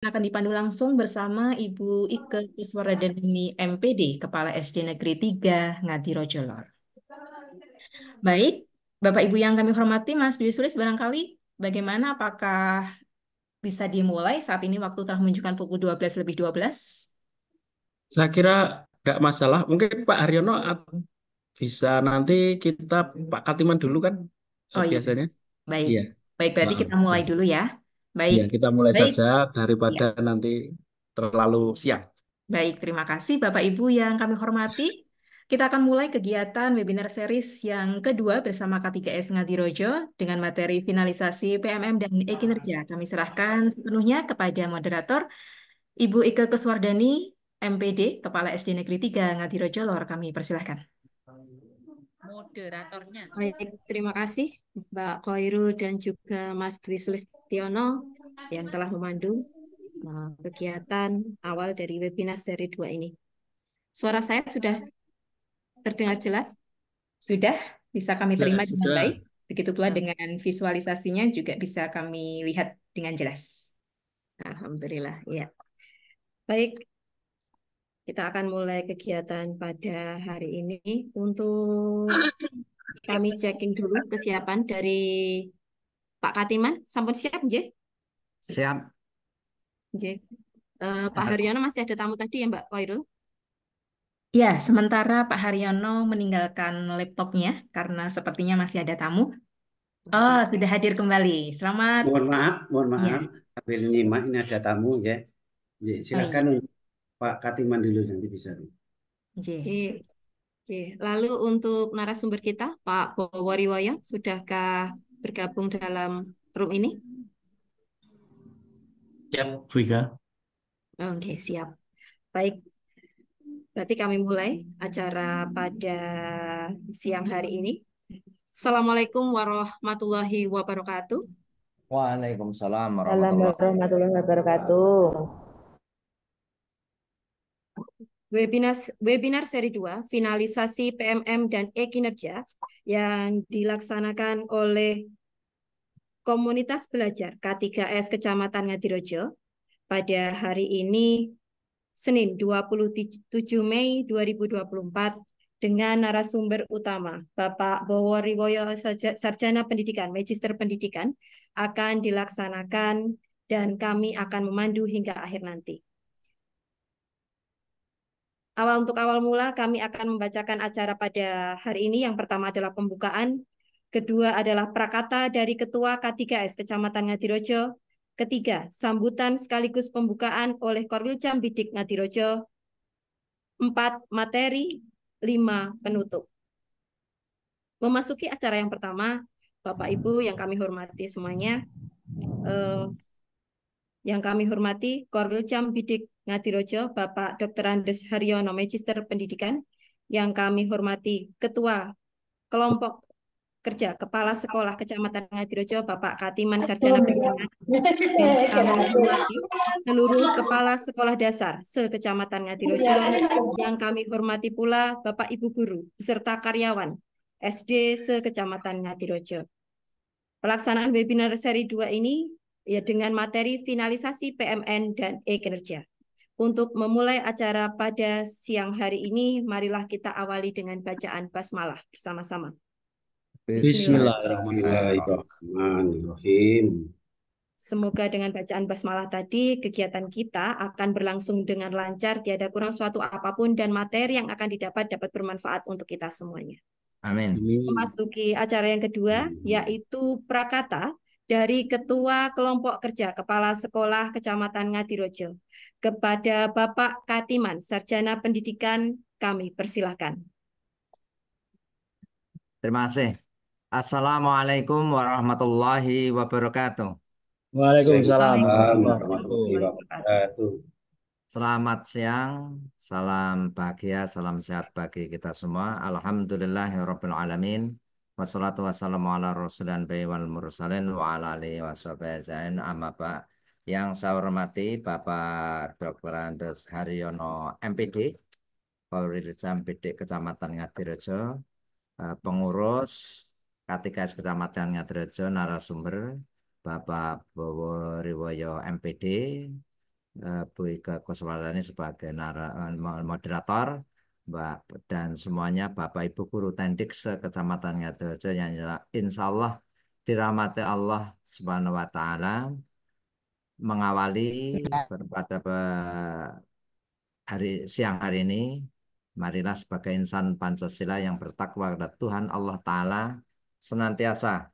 Akan dipandu langsung bersama Ibu Ike Kuswaradani MPD, Kepala SD Negeri 3 Ngadirojo Lor. Baik, Bapak Ibu yang kami hormati, Mas Dwi Sulis barangkali bagaimana apakah bisa dimulai saat ini waktu telah menunjukkan pukul 12 lebih 12? Saya kira nggak masalah. Mungkin Pak Haryono bisa nanti kita Pak Katiman dulu kan Oh iya, biasanya. baik. Iya. Baik, berarti Heeh. kita mulai dulu ya. Baik, Iya, kita mulai baik. saja Ya. daripada nanti terlalu siang. Baik, terima kasih Bapak Ibu yang kami hormati. Kita akan mulai kegiatan webinar series yang kedua bersama K3S Ngadirojo dengan materi finalisasi PMM dan e-kinerja. Kami serahkan sepenuhnya kepada moderator Ibu Ike Kuswardani, MPD, Kepala SD Negeri 3 Ngadirojo Lor. Kami persilahkan. Moderatornya. Baik, terima kasih Mbak Khoirul dan juga Mas Dwi Sulistiono yang telah memandu kegiatan awal dari webinar seri 2 ini. Suara saya sudah terdengar jelas? Sudah bisa kami Sudah, terima dengan sudah. baik. Begitu pula Ah, dengan visualisasinya juga bisa kami lihat dengan jelas. Alhamdulillah, ya. Baik, kita akan mulai kegiatan pada hari ini. Untuk kami checking dulu kesiapan dari Pak Katiman. Sampun siap, Nggih? Siap. Nggih. Pak Haryono masih ada tamu tadi ya, Mbak Khoirul? Ya, sementara Pak Haryono meninggalkan laptopnya karena sepertinya masih ada tamu. Oh, Oke. sudah hadir kembali. Selamat. Mohon Ya, maaf, sambil nyimak ini ada tamu ya. Ya, baik. silakan untuk Pak Katiman dulu nanti bisa. J. Oke. Oke. Lalu untuk narasumber kita, Pak Bowo Riwoyo, sudahkah bergabung dalam room ini? Siap, Bu Ika. Oke, siap. Baik, berarti kami mulai acara pada siang hari ini. Assalamualaikum warahmatullahi wabarakatuh. Waalaikumsalam Assalamualaikum warahmatullahi warahmatullahi wabarakatuh. Webinar seri 2, finalisasi PMM dan e-kinerja yang dilaksanakan oleh Komunitas Belajar K3S Kecamatan Ngadirojo pada hari ini Senin 27 Mei 2024 dengan narasumber utama Bapak Bowo Riwoyo Sarjana Pendidikan, Magister Pendidikan akan dilaksanakan dan kami akan memandu hingga akhir nanti. Untuk awal mula kami akan membacakan acara pada hari ini. Yang pertama adalah pembukaan, kedua adalah prakata dari Ketua K3S Kecamatan Ngadirojo, ketiga sambutan sekaligus pembukaan oleh Korwilcam Bidik Ngadirojo, 4 materi, 5 penutup. Memasuki acara yang pertama, Bapak Ibu yang kami hormati semuanya, yang kami hormati Korwilcam Bidik Ngadirojo, Bapak Dr. Andes Haryono, Magister Pendidikan, yang kami hormati Ketua Kelompok Kerja Kepala Sekolah Kecamatan Ngadirojo, Bapak Katiman Sarjana Pendidikan, yang kami hormati seluruh Kepala Sekolah Dasar se-Kecamatan Ngadirojo, yang kami hormati pula Bapak Ibu Guru beserta karyawan SD se-Kecamatan Ngadirojo. Pelaksanaan webinar seri 2 ini ya dengan materi finalisasi PMN dan e-kinerja. Untuk memulai acara pada siang hari ini, marilah kita awali dengan bacaan basmalah bersama-sama. Bismillahirrahmanirrahim. Bismillahirrahmanirrahim. Semoga dengan bacaan basmalah tadi, kegiatan kita akan berlangsung dengan lancar, tiada kurang suatu apapun, dan materi yang akan didapat dapat bermanfaat untuk kita semuanya. Amin. Memasuki acara yang kedua, yaitu prakata dari Ketua Kelompok Kerja Kepala Sekolah Kecamatan Ngadirojo. Kepada Bapak Katiman, Sarjana Pendidikan, kami persilahkan. Terima kasih. Assalamualaikum warahmatullahi wabarakatuh. Waalaikumsalam Waalaikumsalam warahmatullahi warahmatullahi wabarakatuh. wabarakatuh. Selamat siang, salam bahagia, salam sehat bagi kita semua. Alhamdulillahirabbil alamin. Wassalatu wassalamu ala rasulillah wal mursalin wa ala alihi washabihi amma ba'. Yang saya hormati Bapak Dr. Andes Haryono MPD, Korwilcam Bidik Kecamatan Ngadirejo, pengurus K3S Kecamatan Ngadirejo, narasumber Bapak Bowo Riwoyo MPD, Bu Ika Kuswardani sebagai moderator, Mbak dan semuanya Bapak Ibu guru tendik sekecamatan Ngadirejo yang insya Allah dirahmati Allah Subhanahu Wa Taala mengawali pada siang hari ini. Marilah sebagai insan Pancasila yang bertakwa kepada Tuhan Allah Taala senantiasa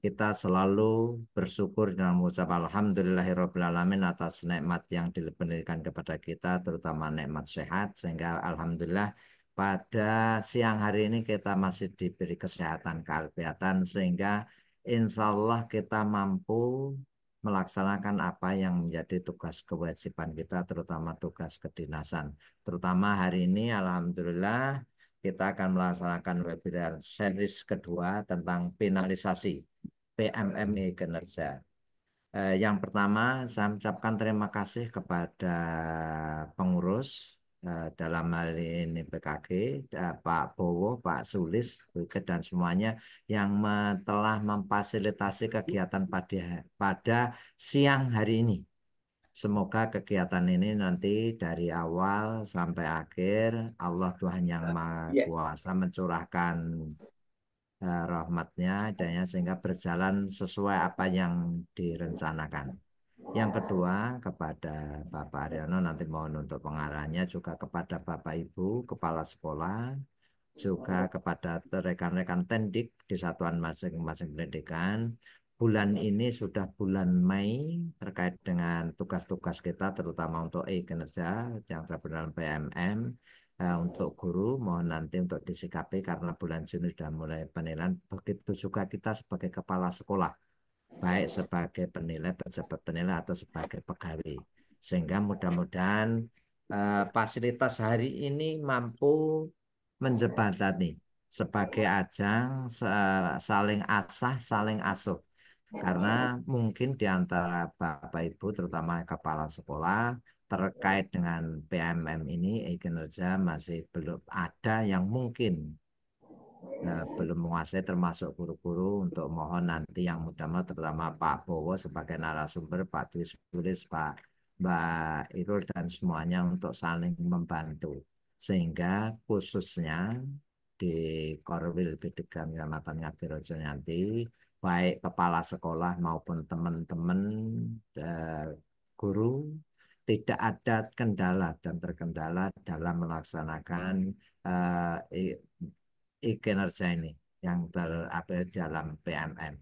kita selalu bersyukur dan mengucap alhamdulillahirrabbilalamin atas nikmat yang diberikan kepada kita, terutama nikmat sehat, sehingga alhamdulillah pada siang hari ini kita masih diberi kesehatan keafiatan, sehingga insya Allah kita mampu melaksanakan apa yang menjadi tugas kewajiban kita, terutama tugas kedinasan. Terutama hari ini alhamdulillah kita akan melaksanakan webinar series kedua tentang finalisasi PMMI kinerja. Yang pertama, saya mengucapkan terima kasih kepada pengurus dalam hal ini PKG, Pak Bowo, Pak Sulis, dan semuanya yang telah memfasilitasi kegiatan pada siang hari ini. Semoga kegiatan ini nanti dari awal sampai akhir Allah Tuhan Yang Maha Ya, Kuasa mencurahkan rahmatnya adanya sehingga berjalan sesuai apa yang direncanakan. Yang kedua kepada Bapak Aryono nanti mohon untuk pengarahannya, juga kepada Bapak Ibu Kepala Sekolah, juga kepada rekan-rekan tendik di satuan masing-masing pendidikan. Bulan ini sudah bulan Mei terkait dengan tugas-tugas kita terutama untuk kinerja yang terkait dengan PMM. Untuk guru mohon nanti untuk disikapi karena bulan Juni sudah mulai penilaian. Begitu juga kita sebagai kepala sekolah, baik sebagai penilai, pejabat penilai atau sebagai pegawai. Sehingga mudah-mudahan fasilitas hari ini mampu menjembatani sebagai ajang saling asah, saling asuh. Karena mungkin di antara Bapak Ibu, terutama kepala sekolah, terkait dengan PMM ini, kinerja masih belum ada yang mungkin belum menguasai, termasuk guru-guru. Untuk mohon nanti yang mudah-mudahan terutama Pak Bowo sebagai narasumber, Pak Dwi Sulis, Mbak Irul dan semuanya untuk saling membantu. Sehingga khususnya di Korwil Bidikan Kecamatan Ngadirejo nanti, baik kepala sekolah maupun teman-teman guru tidak ada kendala dan terkendala dalam melaksanakan kinerja ini yang berada dalam PMM,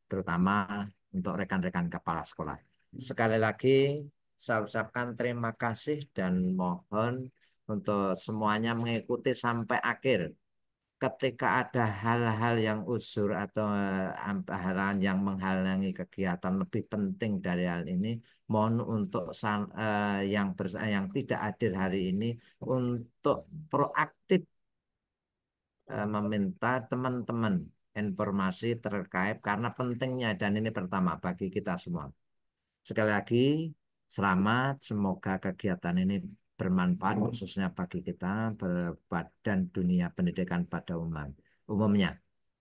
terutama untuk rekan-rekan kepala sekolah. Sekali lagi saya ucapkan terima kasih dan mohon untuk semuanya mengikuti sampai akhir. Ketika ada hal-hal yang uzur atau hal-hal yang menghalangi kegiatan lebih penting dari hal ini, mohon untuk yang tidak hadir hari ini untuk proaktif meminta teman-teman informasi terkait karena pentingnya dan ini pertama bagi kita semua. Sekali lagi, selamat. Semoga kegiatan ini bermanfaat khususnya bagi kita dan dunia pendidikan pada umumnya.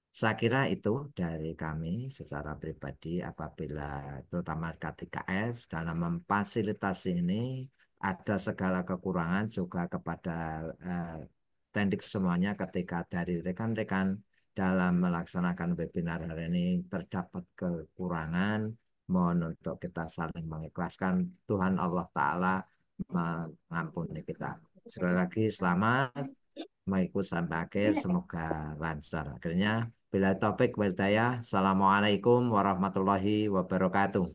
Saya kira itu dari kami secara pribadi apabila terutama K3S dalam memfasilitasi ini ada segala kekurangan juga kepada tendik semuanya ketika dari rekan-rekan dalam melaksanakan webinar hari ini terdapat kekurangan, mohon untuk kita saling mengikhlaskan. Tuhan Allah Ta'ala mengampuni kita. Sekali lagi selamat mengikuti sampai akhir, semoga lancar. Akhirnya, bila topik walhidayah, Assalamualaikum warahmatullahi wabarakatuh.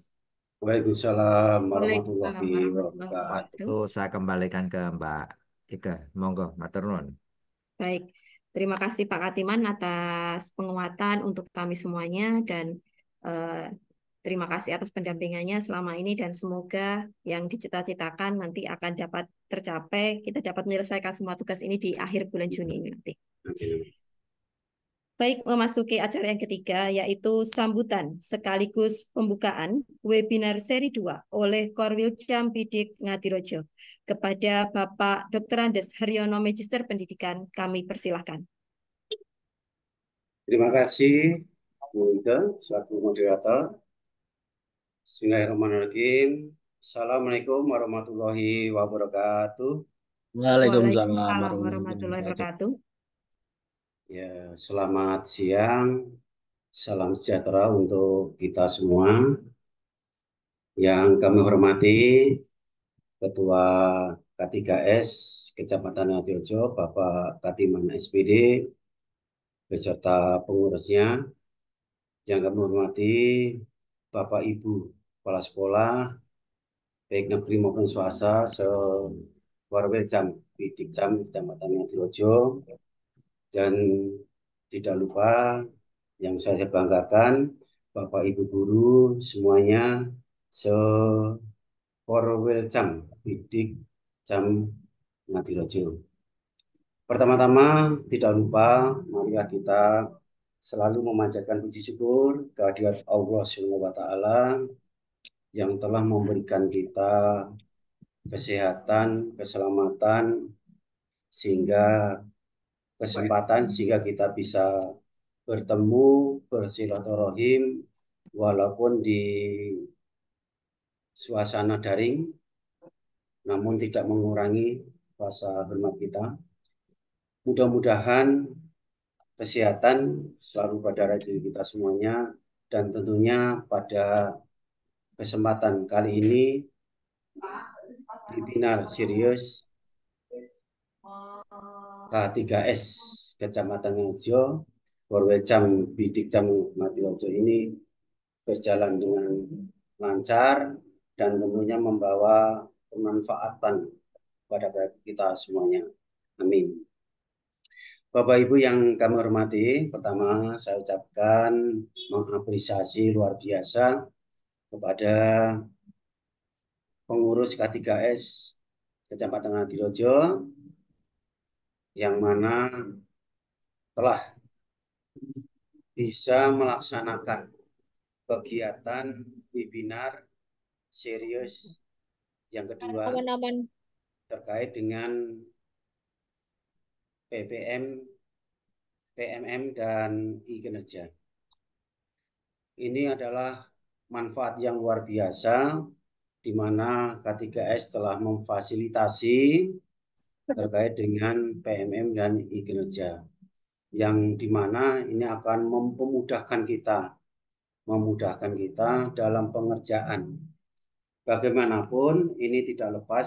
Waalaikumsalam Waalaikumsalam warahmatullahi warahmatullahi wabarakatuh. wabarakatuh. Itu saya kembalikan ke Mbak Ika. Monggo, matur nuwun. Baik, terima kasih Pak Katiman atas penguatan untuk kami semuanya dan eh, terima kasih atas pendampingannya selama ini dan semoga yang dicita-citakan nanti akan dapat tercapai. Kita dapat menyelesaikan semua tugas ini di akhir bulan Juni ini nanti. Amin. Baik, memasuki acara yang ketiga, yaitu sambutan sekaligus pembukaan webinar seri 2 oleh Korwil Bidik Ngadirojo. Kepada Bapak Dr. Andes Haryono, Magister Pendidikan, kami persilahkan. Terima kasih Bu Ida selaku moderator. Bismillahirrahmanirrahim. Assalamualaikum warahmatullahi wabarakatuh. Waalaikumsalam Waalaikumsalam warahmatullahi warahmatullahi wabarakatuh. wabarakatuh. Ya, selamat siang. Salam sejahtera untuk kita semua. Yang kami hormati Ketua K3S Kecamatan Ngadirejo, Bapak Katiman SPD, beserta pengurusnya. Yang kami hormati Bapak Ibu Kepala Sekolah, baik negeri maupun swasta, se-Warwejam, Bidikjam, Kecamatan Ngadirejo, dan tidak lupa yang saya banggakan, Bapak Ibu guru semuanya se-Warwejam, Bidikjam Ngadirejo. Pertama-tama, tidak lupa, marilah kita selalu memanjatkan puji syukur kehadirat Allah SWT yang telah memberikan kita kesehatan, keselamatan, sehingga kita bisa bertemu, bersilaturahim, walaupun di suasana daring, namun tidak mengurangi rasa hormat kita. Mudah-mudahan kesehatan selalu pada diri kita semuanya, dan tentunya pada kesempatan kali ini webinar serius K3S Kecamatan Ngadirejo, Warwejam Bidikjam Ngadirejo ini berjalan dengan lancar dan tentunya membawa kemanfaatan pada kita semuanya. Amin. Bapak Ibu yang kami hormati, pertama saya ucapkan mengapresiasi luar biasa kepada pengurus K3S Kecamatan Ngadirejo yang mana telah bisa melaksanakan kegiatan webinar serius yang kedua terkait dengan PPM, PMM, dan e-kinerja. Ini adalah manfaat yang luar biasa di mana K3S telah memfasilitasi terkait dengan PMM dan e-kinerja, yang dimana ini akan memudahkan kita dalam pengerjaan. Bagaimanapun ini tidak lepas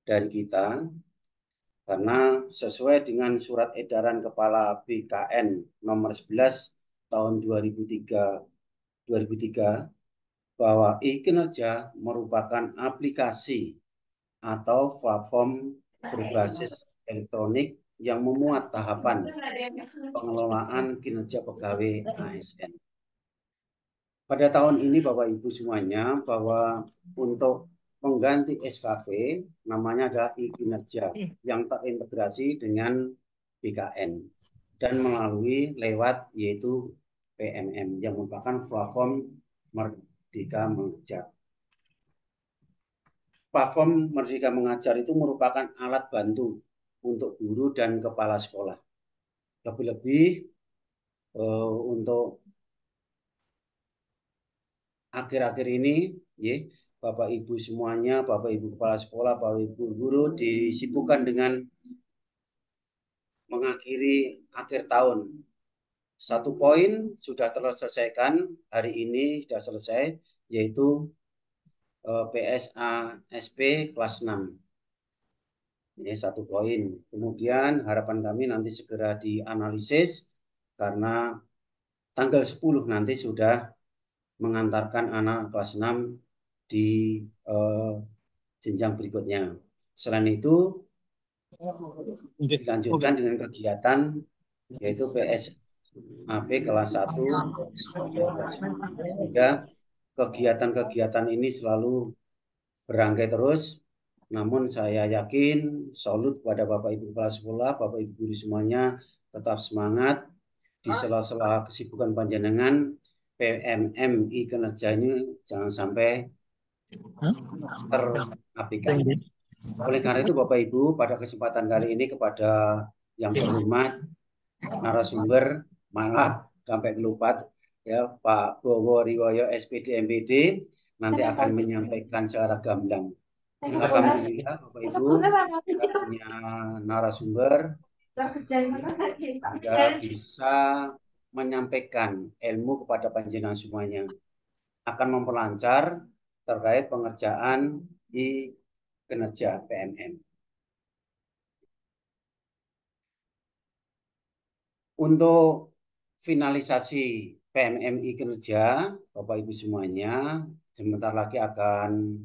dari kita, karena sesuai dengan surat edaran Kepala BKN nomor 11 tahun 2003 bahwa e-kinerja merupakan aplikasi atau platform berbasis elektronik yang memuat tahapan pengelolaan kinerja pegawai ASN. Pada tahun ini Bapak Ibu semuanya, bahwa untuk pengganti SKP namanya adalah e-kinerja yang terintegrasi dengan BKN dan melalui lewat yaitu PMM yang merupakan platform Merdeka Mengajar. Platform Merdeka Mengajar itu merupakan alat bantu untuk guru dan kepala sekolah. Lebih-lebih untuk akhir-akhir ini, ya, Bapak Ibu semuanya, Bapak Ibu kepala sekolah, Bapak Ibu guru disibukkan dengan mengakhiri akhir tahun. Satu poin sudah terselesaikan hari ini, sudah selesai, yaitu PSASP kelas 6. Ini satu poin. Kemudian harapan kami nanti segera dianalisis karena tanggal 10 nanti sudah mengantarkan anak kelas 6 di jenjang berikutnya. Selain itu dilanjutkan dengan kegiatan yaitu PSAP kelas 1 sampai kelas 9. Sehingga kegiatan-kegiatan ini selalu berangkai terus. Namun saya yakin, salut kepada Bapak Ibu kepala sekolah, Bapak Ibu guru semuanya, tetap semangat di sela-sela kesibukan panjenengan. PMM e-kinerja ini jangan sampai terabaikan. Oleh karena itu Bapak Ibu, pada kesempatan kali ini kepada yang terhormat narasumber, maaf sampai kelupat ya, Pak Bowo Riwoyo SPD MPD, nanti akan menyampaikan secara gamblang. Alhamdulillah Bapak Ibu, kita punya narasumber juga bisa menyampaikan ilmu kepada panjenengan semuanya. Akan memperlancar terkait pengerjaan di kinerja PMM. Untuk finalisasi PMMI kinerja, Bapak Ibu semuanya, sebentar lagi akan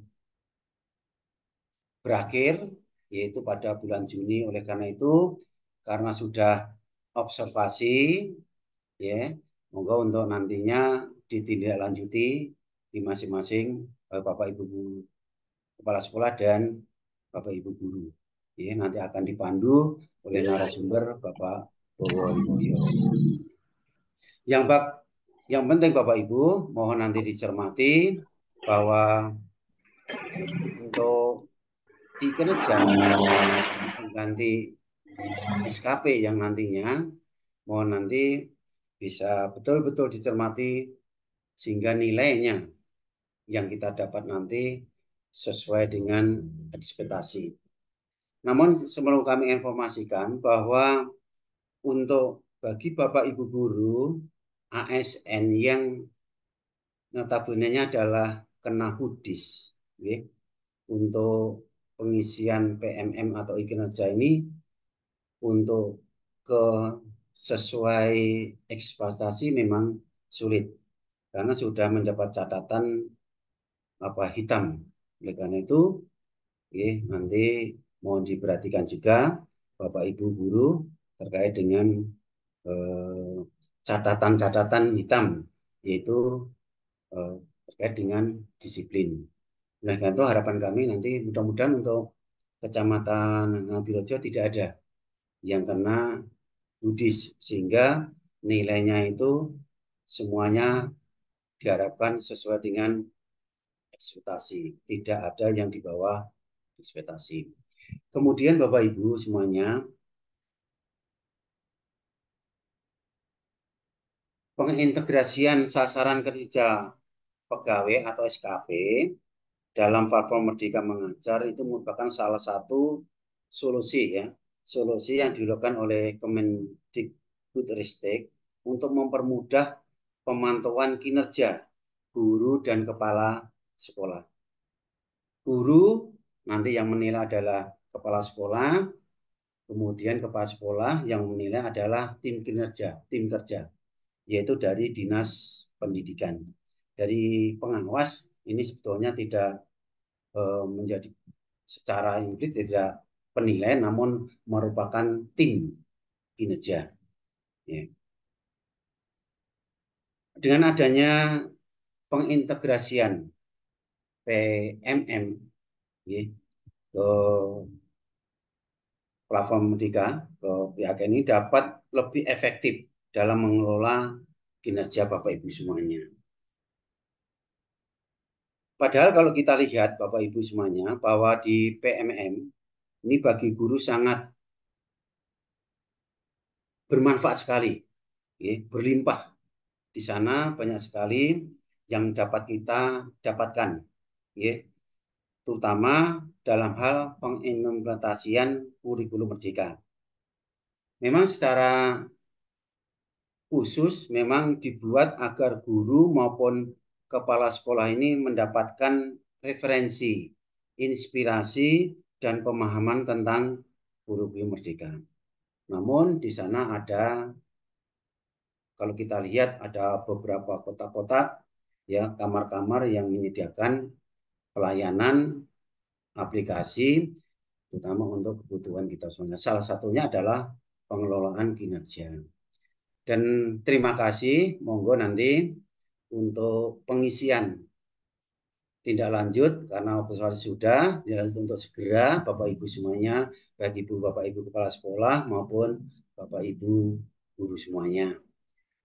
berakhir, yaitu pada bulan Juni. Oleh karena itu, karena sudah observasi, ya, moga untuk nantinya ditindaklanjuti di masing-masing Bapak Ibu Kepala Sekolah dan Bapak Ibu Guru. Ya, nanti akan dipandu oleh narasumber Bapak Bowo Iboyo. Yang penting Bapak Ibu, mohon nanti dicermati bahwa untuk di kinerja mengganti SKP yang nantinya, mohon nanti bisa betul-betul dicermati sehingga nilainya yang kita dapat nanti sesuai dengan ekspektasi. Namun sebelum kami informasikan bahwa untuk bagi Bapak Ibu Guru ASN yang notabene-nya adalah kena HUDIS, ya, untuk pengisian PMM atau kinerja ini untuk ke sesuai ekspektasi memang sulit karena sudah mendapat catatan hitam. Oleh karena itu, nanti mohon diperhatikan juga Bapak Ibu Guru terkait dengan catatan-catatan hitam, yaitu terkait dengan disiplin. Nah, itu harapan kami nanti mudah-mudahan untuk Kecamatan Ngadirejo tidak ada yang kena HUDIS, sehingga nilainya itu semuanya diharapkan sesuai dengan ekspektasi, tidak ada yang di bawah ekspektasi. Kemudian Bapak Ibu semuanya, pengintegrasian sasaran kerja pegawai atau SKP dalam platform Merdeka Mengajar itu merupakan salah satu solusi, ya, solusi yang dilakukan oleh Kemendikbudristek untuk mempermudah pemantauan kinerja guru dan kepala sekolah. Guru nanti yang menilai adalah kepala sekolah, kemudian kepala sekolah yang menilai adalah tim kinerja, tim kerja, yaitu dari Dinas Pendidikan. Dari pengawas ini sebetulnya tidak menjadi secara implit tidak penilaian, namun merupakan tim kinerja. Ya. Dengan adanya pengintegrasian PMM, ya, ke platform Merdeka, ke pihak ini dapat lebih efektif dalam mengelola kinerja Bapak Ibu semuanya. Padahal kalau kita lihat Bapak Ibu semuanya bahwa di PMM ini bagi guru sangat bermanfaat sekali, ya, berlimpah. Di sana banyak sekali yang dapat kita dapatkan, ya, terutama dalam hal pengimplementasian kurikulum Merdeka. Memang secara khusus memang dibuat agar guru maupun kepala sekolah ini mendapatkan referensi, inspirasi, dan pemahaman tentang kurikulum Merdeka. Namun di sana ada, kalau kita lihat ada beberapa kotak-kotak, ya, kamar-kamar yang menyediakan pelayanan aplikasi terutama untuk kebutuhan kita semuanya. Salah satunya adalah pengelolaan kinerja. Dan terima kasih, monggo nanti untuk pengisian tindak lanjut karena observasi sudah, untuk segera Bapak Ibu semuanya, baik Ibu Bapak Ibu kepala sekolah maupun Bapak Ibu guru semuanya.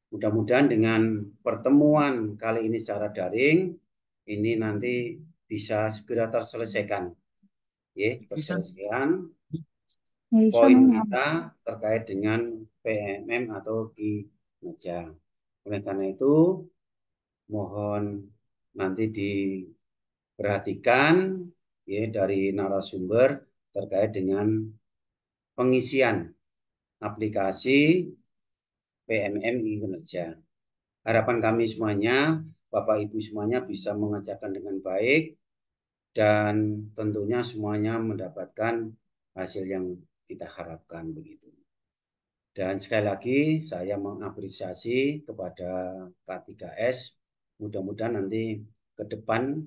Mudah-mudahan dengan pertemuan kali ini secara daring ini nanti bisa segera terselesaikan, ya, terselesaikan poin kita terkait dengan PMM atau kinerja. Oleh karena itu, mohon nanti perhatikan ya dari narasumber terkait dengan pengisian aplikasi PMMI Kinerja. Harapan kami semuanya, Bapak Ibu semuanya bisa mengerjakan dengan baik dan tentunya semuanya mendapatkan hasil yang kita harapkan begitu. Dan sekali lagi saya mengapresiasi kepada K3S. Mudah-mudahan nanti ke depan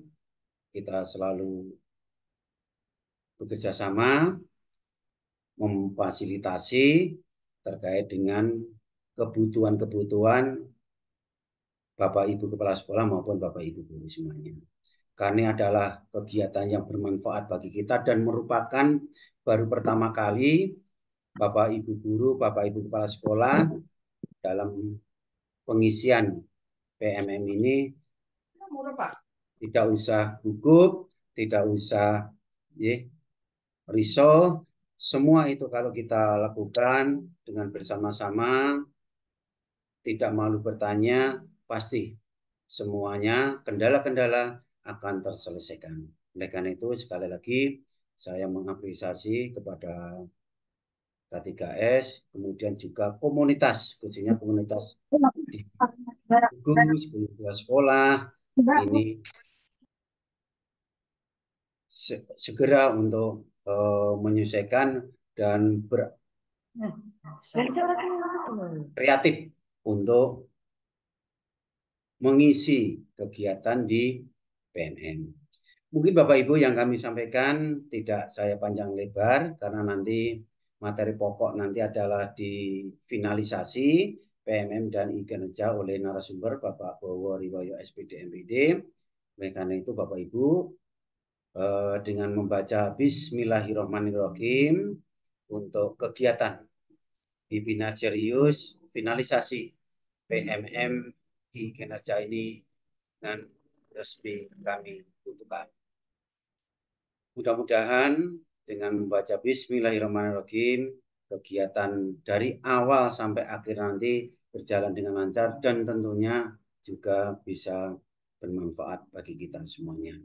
kita selalu bekerja sama memfasilitasi terkait dengan kebutuhan-kebutuhan Bapak Ibu Kepala Sekolah maupun Bapak Ibu Guru semuanya. Karena adalah kegiatan yang bermanfaat bagi kita dan merupakan baru pertama kali Bapak Ibu Guru, Bapak Ibu Kepala Sekolah dalam pengisian PMM ini tidak usah gugup, tidak usah risau. Semua itu kalau kita lakukan dengan bersama-sama, tidak malu bertanya, pasti semuanya kendala-kendala akan terselesaikan. Oleh karena itu sekali lagi saya mengapresiasi kepada K3S, kemudian juga komunitas, khususnya komunitas di gugus, komunitas sekolah, ini segera untuk menyelesaikan dan kreatif untuk mengisi kegiatan di PMM. Mungkin Bapak Ibu yang kami sampaikan tidak saya panjang lebar karena nanti materi pokok nanti adalah di finalisasi PMM dan e-kinerja oleh narasumber Bapak Bowo Riwoyo SPD MPD. Oleh karena itu Bapak Ibu dengan membaca Bismillahirrahmanirrahim untuk kegiatan webinar serius finalisasi PMM e-kinerja ini dengan resmi kami butuhkan. Mudah-mudahan dengan membaca Bismillahirrahmanirrahim, kegiatan dari awal sampai akhir nanti berjalan dengan lancar dan tentunya juga bisa bermanfaat bagi kita semuanya.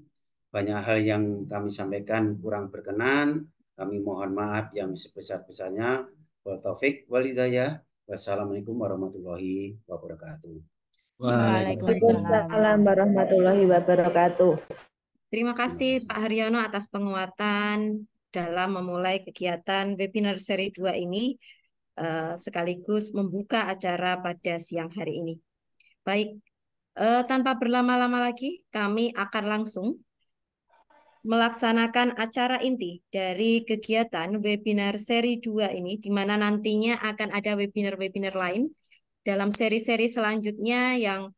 Banyak hal yang kami sampaikan kurang berkenan, kami mohon maaf yang sebesar-besarnya. Wal taufik wal hidayah. Wassalamualaikum warahmatullahi wabarakatuh. Waalaikumsalam warahmatullahi wabarakatuh. Terima kasih Pak Haryono atas penguatan dalam memulai kegiatan webinar seri 2 ini sekaligus membuka acara pada siang hari ini. Baik, tanpa berlama-lama lagi kami akan langsung melaksanakan acara inti dari kegiatan webinar seri 2 ini, di mana nantinya akan ada webinar-webinar lain dalam seri-seri selanjutnya yang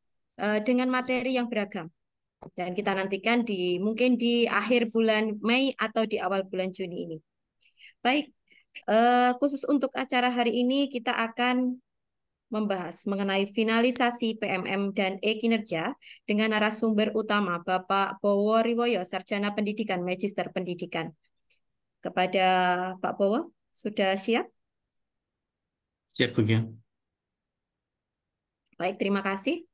dengan materi yang beragam. Dan kita nantikan mungkin di akhir bulan Mei atau di awal bulan Juni ini. Baik, khusus untuk acara hari ini kita akan membahas mengenai finalisasi PMM dan e-kinerja dengan narasumber utama Bapak Bowo Riwoyo, Sarjana Pendidikan, Magister Pendidikan. Kepada Pak Bowo, sudah siap? Siap, Bu. Baik, terima kasih.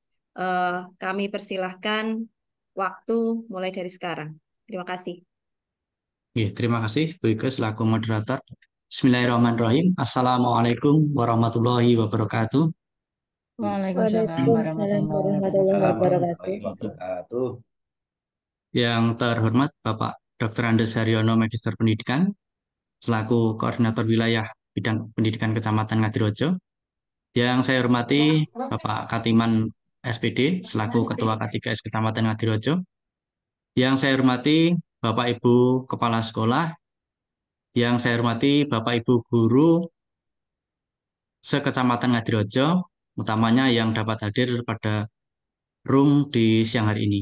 Kami persilahkan waktu mulai dari sekarang. Terima kasih. Terima kasih Bu Ike selaku moderator. Bismillahirrahmanirrahim. Assalamualaikum warahmatullahi wabarakatuh. Waalaikumsalam warahmatullahi wabarakatuh. Yang terhormat Bapak Dr. Andes Haryono, Magister Pendidikan, selaku Koordinator Wilayah Bidang Pendidikan Kecamatan Ngadirojo. Yang saya hormati Bapak Katiman SPD, selaku Ketua K3S Kecamatan Ngadirojo. Yang saya hormati Bapak Ibu Kepala Sekolah, yang saya hormati Bapak Ibu Guru sekecamatan Ngadirojo, utamanya yang dapat hadir pada room di siang hari ini.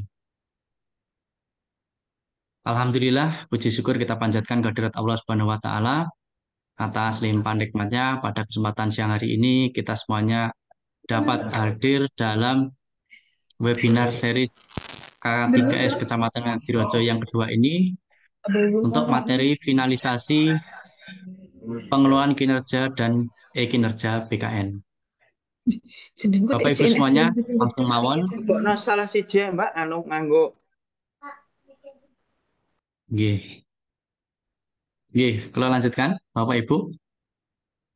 Alhamdulillah, puji syukur kita panjatkan kehadirat Allah Subhanahu wa Ta'ala atas limpahan nikmatnya pada kesempatan siang hari ini kita semuanya dapat hadir dalam webinar seri K3S Kecamatan Ngadirojo yang kedua ini untuk materi finalisasi pengelolaan kinerja dan e-kinerja BKN. Bapak Ibu semuanya, langsung mawon. Salah siji Mbak anu nganggo Nggih. Nggih, kalau lanjutkan Bapak Ibu.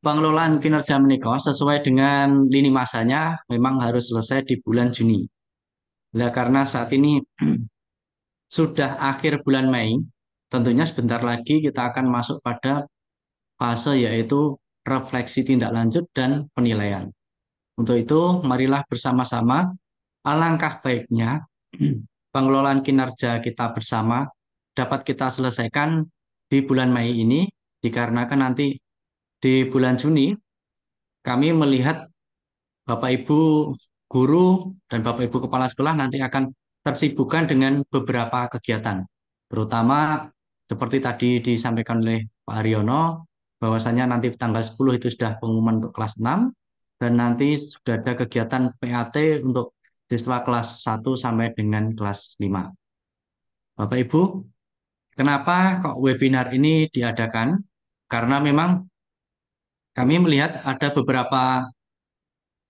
Pengelolaan kinerja menika sesuai dengan lini masanya memang harus selesai di bulan Juni. Nah, karena saat ini sudah akhir bulan Mei, tentunya sebentar lagi kita akan masuk pada fase yaitu refleksi tindak lanjut dan penilaian. Untuk itu, marilah bersama-sama alangkah baiknya pengelolaan kinerja kita bersama dapat kita selesaikan di bulan Mei ini, dikarenakan nanti di bulan Juni kami melihat Bapak Ibu guru dan Bapak Ibu kepala sekolah nanti akan tersibukkan dengan beberapa kegiatan, terutama seperti tadi disampaikan oleh Pak Haryono, bahwasanya nanti tanggal 10 itu sudah pengumuman untuk kelas 6, dan nanti sudah ada kegiatan PAT untuk siswa kelas 1 sampai dengan kelas 5. Bapak Ibu, kenapa kok webinar ini diadakan? Karena memang kami melihat ada beberapa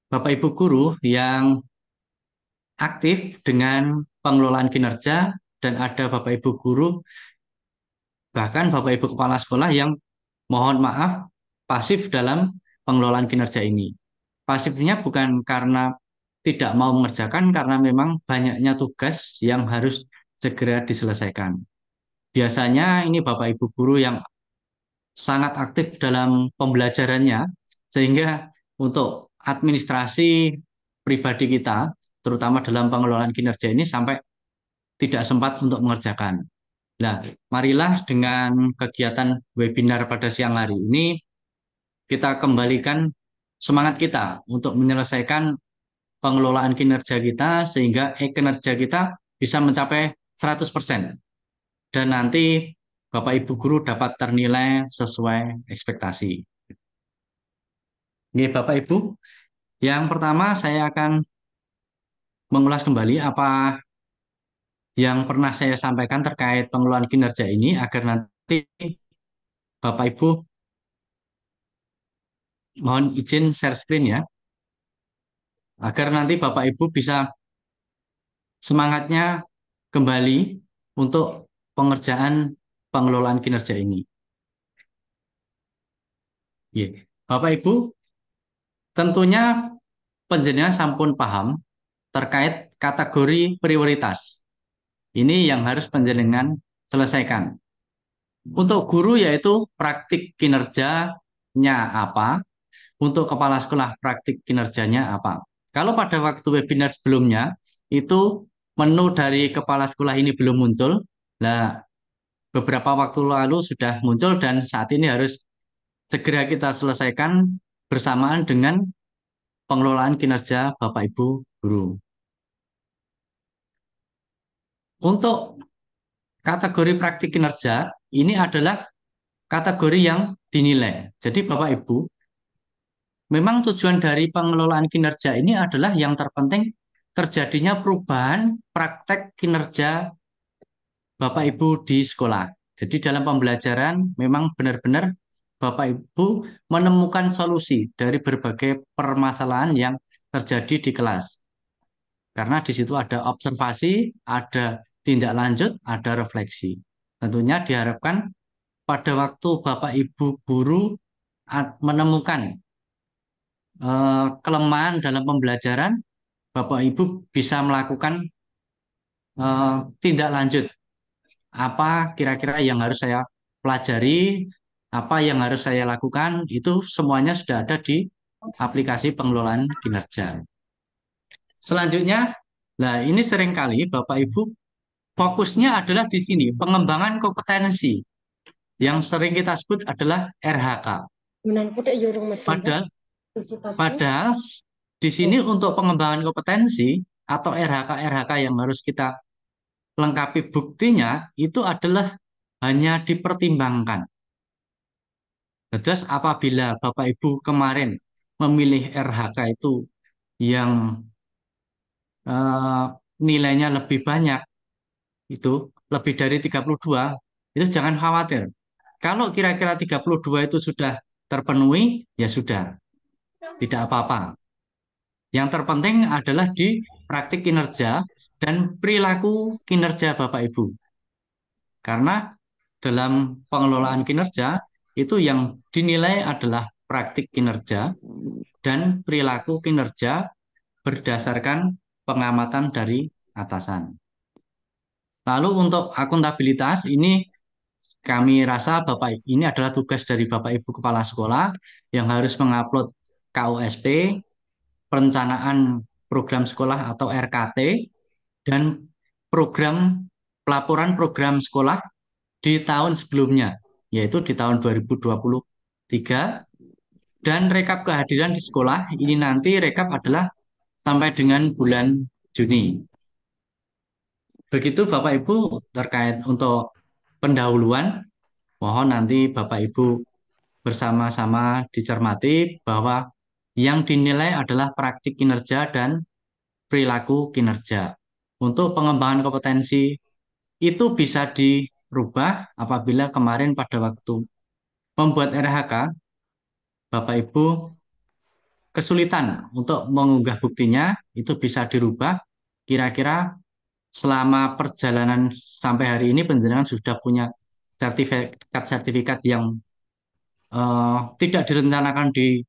Bapak Ibu guru yang aktif dengan pengelolaan kinerja dan ada Bapak Ibu guru, bahkan Bapak Ibu kepala sekolah yang mohon maaf pasif dalam pengelolaan kinerja ini. Pasifnya bukan karena tidak mau mengerjakan, karena memang banyaknya tugas yang harus segera diselesaikan. Biasanya ini Bapak Ibu guru yang sangat aktif dalam pembelajarannya, sehingga untuk administrasi pribadi kita, terutama dalam pengelolaan kinerja ini sampai tidak sempat untuk mengerjakan. Nah, marilah dengan kegiatan webinar pada siang hari ini, kita kembalikan semangat kita untuk menyelesaikan pengelolaan kinerja kita, sehingga kinerja kita bisa mencapai 100%. Dan nanti Bapak Ibu guru dapat ternilai sesuai ekspektasi. Oke, Bapak Ibu, yang pertama saya akan mengulas kembali apa yang pernah saya sampaikan terkait pengelolaan kinerja ini, agar nanti Bapak Ibu mohon izin share screen ya, agar nanti Bapak Ibu bisa semangatnya kembali untuk pengerjaan pengelolaan kinerja ini. Ya. Bapak Ibu, tentunya penjenengan sampun paham terkait kategori prioritas. Ini yang harus penjenengan selesaikan. Untuk guru yaitu praktik kinerjanya apa, untuk kepala sekolah praktik kinerjanya apa. Kalau pada waktu webinar sebelumnya, itu menu dari kepala sekolah ini belum muncul. Nah, beberapa waktu lalu sudah muncul dan saat ini harus segera kita selesaikan bersamaan dengan pengelolaan kinerja Bapak Ibu guru. Untuk kategori praktik kinerja, ini adalah kategori yang dinilai. Jadi Bapak Ibu, memang tujuan dari pengelolaan kinerja ini adalah yang terpenting terjadinya perubahan praktek kinerja Bapak Ibu di sekolah. Jadi dalam pembelajaran memang benar-benar Bapak Ibu menemukan solusi dari berbagai permasalahan yang terjadi di kelas. Karena di situ ada observasi, ada tindak lanjut, ada refleksi. Tentunya diharapkan pada waktu Bapak Ibu guru menemukan kelemahan dalam pembelajaran, Bapak Ibu bisa melakukan tindak lanjut. Apa kira-kira yang harus saya pelajari, apa yang harus saya lakukan, itu semuanya sudah ada di aplikasi pengelolaan kinerja. Selanjutnya, nah ini seringkali Bapak Ibu fokusnya adalah di sini, pengembangan kompetensi. Yang sering kita sebut adalah RHK. Padahal di sini untuk pengembangan kompetensi atau RHK-RHK yang harus kita lengkapi buktinya itu adalah hanya dipertimbangkan. Terus apabila Bapak Ibu kemarin memilih RHK itu yang nilainya lebih banyak, itu lebih dari 32, itu jangan khawatir. Kalau kira-kira 32 itu sudah terpenuhi, ya sudah, tidak apa-apa. Yang terpenting adalah di praktik kinerja dan perilaku kinerja Bapak Ibu. Karena dalam pengelolaan kinerja itu yang dinilai adalah praktik kinerja dan perilaku kinerja berdasarkan pengamatan dari atasan. Lalu untuk akuntabilitas ini kami rasa ini adalah tugas dari Bapak Ibu Kepala Sekolah yang harus mengupload KUSP, perencanaan program sekolah atau RKT, dan pelaporan program sekolah di tahun sebelumnya, yaitu di tahun 2023, dan rekap kehadiran di sekolah, ini nanti rekap adalah sampai dengan bulan Juni. Begitu Bapak Ibu terkait untuk pendahuluan, mohon nanti Bapak Ibu bersama-sama dicermati bahwa yang dinilai adalah praktik kinerja dan perilaku kinerja. Untuk pengembangan kompetensi itu bisa dirubah apabila kemarin pada waktu membuat RHK, Bapak Ibu kesulitan untuk mengunggah buktinya, itu bisa dirubah. Kira-kira selama perjalanan sampai hari ini penjenengan sudah punya sertifikat-sertifikat yang tidak direncanakan di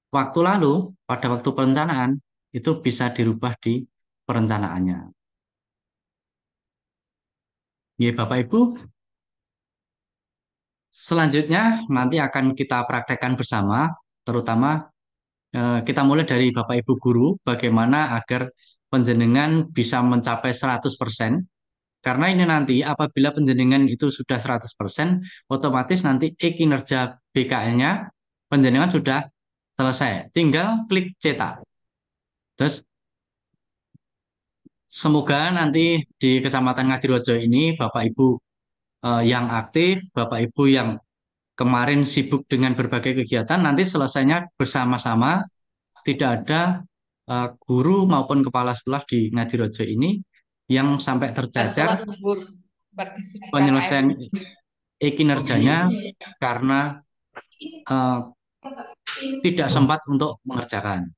waktu lalu, pada waktu perencanaan, itu bisa dirubah di perencanaannya. Ya, Bapak Ibu, selanjutnya nanti akan kita praktekkan bersama, terutama kita mulai dari Bapak Ibu guru, bagaimana agar penjenengan bisa mencapai 100%. Karena ini nanti apabila penjenengan itu sudah 100%, otomatis nanti kinerja BKN-nya penjenengan sudah selesai. Tinggal klik cetak. Terus semoga nanti di Kecamatan Ngadirojo ini Bapak Ibu yang aktif, Bapak Ibu yang kemarin sibuk dengan berbagai kegiatan, nanti selesainya bersama-sama, tidak ada guru maupun kepala sekolah di Ngadirojo ini yang sampai tercecer penyelesaian kinerjanya karena tidak sempat untuk mengerjakan.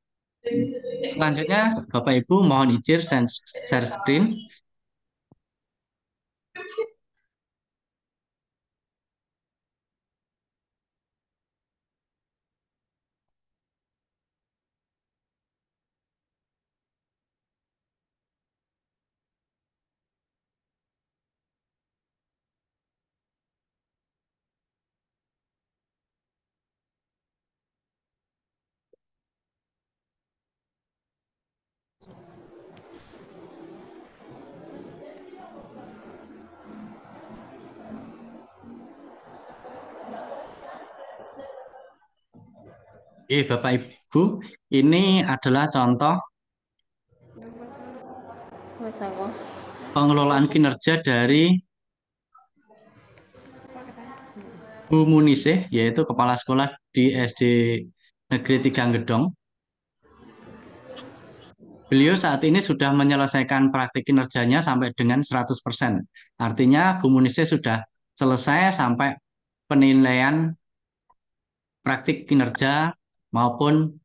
Selanjutnya, Bapak Ibu mohon izin share screen. Bapak Ibu, ini adalah contoh pengelolaan kinerja dari Bu Munisih, yaitu kepala sekolah di SD Negeri 3 Gedong. Beliau saat ini sudah menyelesaikan praktik kinerjanya sampai dengan 100%. Artinya Bu Munisih sudah selesai sampai penilaian praktik kinerja maupun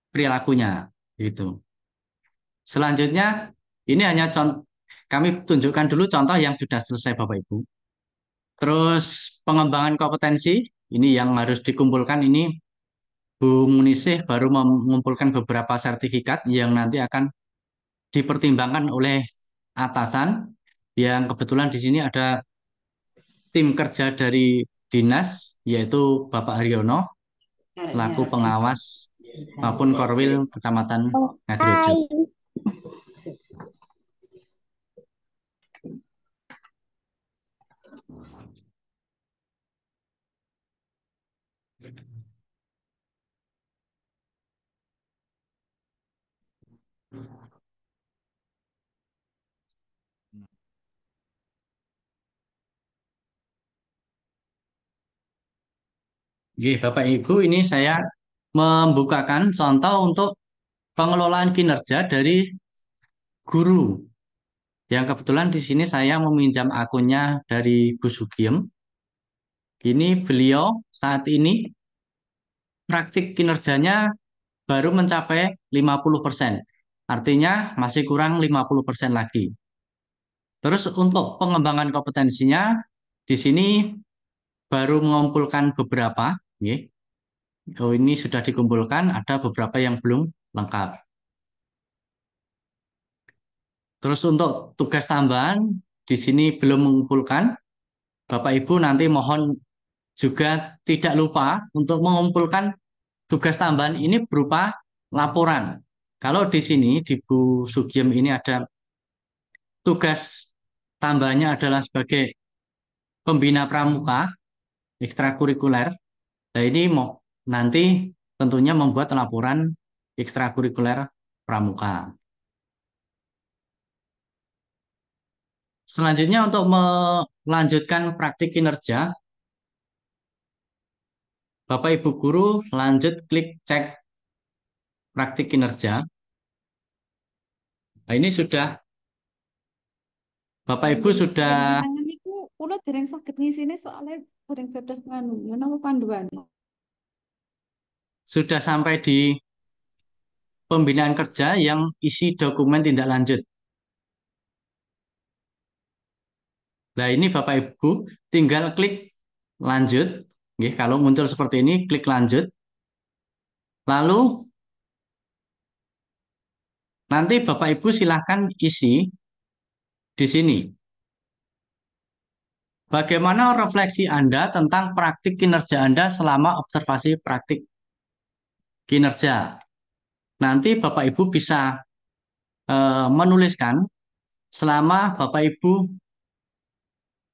perilakunya gitu. Selanjutnya ini hanya kami tunjukkan dulu contoh yang sudah selesai Bapak Ibu. Terus pengembangan kompetensi ini yang harus dikumpulkan ini Bu Munisih baru mengumpulkan beberapa sertifikat yang nanti akan dipertimbangkan oleh atasan yang kebetulan di sini ada tim kerja dari dinas yaitu Bapak Haryono selaku pengawas maupun Korwil Kecamatan Ngadirejo. Oke, Bapak Ibu, ini saya membukakan contoh untuk pengelolaan kinerja dari guru. Yang kebetulan di sini saya meminjam akunnya dari Bu Sugiem. Ini beliau saat ini praktik kinerjanya baru mencapai 50%. Artinya masih kurang 50% lagi. Terus untuk pengembangan kompetensinya di sini baru mengumpulkan beberapa, ya. Oh, ini sudah dikumpulkan, ada beberapa yang belum lengkap. Terus untuk tugas tambahan di sini belum mengumpulkan. Bapak Ibu nanti mohon juga tidak lupa untuk mengumpulkan tugas tambahan ini berupa laporan. Kalau di sini di Bu Sugiem ini ada tugas tambahannya adalah sebagai pembina pramuka ekstrakurikuler. Nah, ini mau nanti tentunya membuat laporan ekstrakurikuler pramuka. Selanjutnya untuk melanjutkan praktik kinerja, Bapak Ibu guru lanjut klik cek praktik kinerja. Nah, ini sudah Bapak Ibu sudah Panjenengan niku kula dereng saged ngisine soalnya dereng gadah nganu ya nama panduan. sampai di pembinaan kerja yang isi dokumen tindak lanjut. Nah, ini Bapak Ibu tinggal klik lanjut. Nggih, kalau muncul seperti ini, klik lanjut. Lalu nanti Bapak Ibu silahkan isi di sini. Bagaimana refleksi Anda tentang praktik kinerja Anda selama observasi praktik kinerja? Nanti Bapak Ibu bisa menuliskan selama Bapak Ibu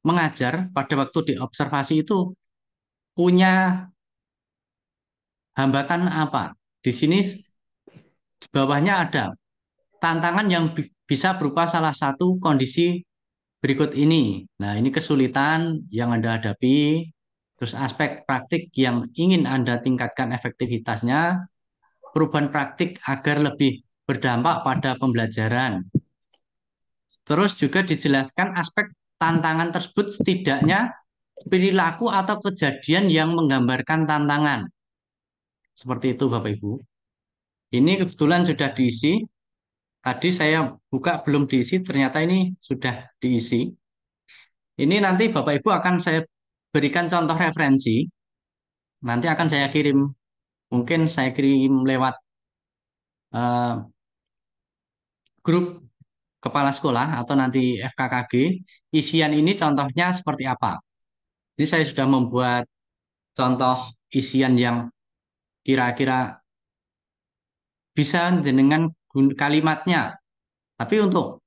mengajar pada waktu di observasi itu punya hambatan apa? Di sini di bawahnya ada tantangan yang bisa berupa salah satu kondisi berikut ini. Nah, ini kesulitan yang Anda hadapi, terus aspek praktik yang ingin Anda tingkatkan efektivitasnya, perubahan praktik agar lebih berdampak pada pembelajaran. Terus juga dijelaskan aspek tantangan tersebut setidaknya perilaku atau kejadian yang menggambarkan tantangan. Seperti itu Bapak Ibu. Ini kebetulan sudah diisi. Tadi saya buka belum diisi, ternyata ini sudah diisi. Ini nanti Bapak Ibu akan saya berikan contoh referensi. Nanti akan saya kirim, mungkin saya kirim lewat eh, grup kepala sekolah atau nanti FKKG. Isian ini contohnya seperti apa. Ini saya sudah membuat contoh isian yang kira-kira bisa jenengan kalimatnya. Tapi untuk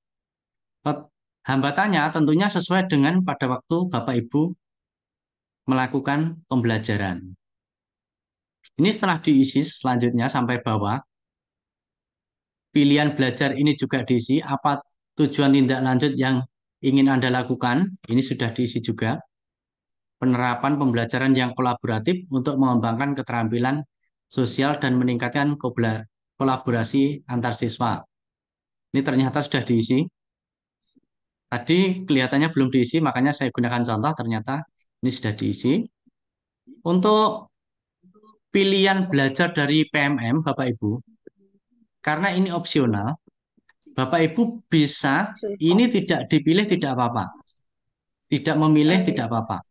hambatannya tentunya sesuai dengan pada waktu Bapak Ibu melakukan pembelajaran. Ini setelah diisi selanjutnya sampai bawah, pilihan belajar ini juga diisi, apa tujuan tindak lanjut yang ingin Anda lakukan, ini sudah diisi juga. Penerapan pembelajaran yang kolaboratif untuk mengembangkan keterampilan sosial dan meningkatkan kolaborasi antar siswa. Ini ternyata sudah diisi. Tadi kelihatannya belum diisi, makanya saya gunakan contoh, ternyata ini sudah diisi. Untuk pilihan belajar dari PMM, Bapak Ibu, karena ini opsional, Bapak Ibu bisa, ini tidak dipilih tidak apa-apa. Tidak memilih tidak apa-apa.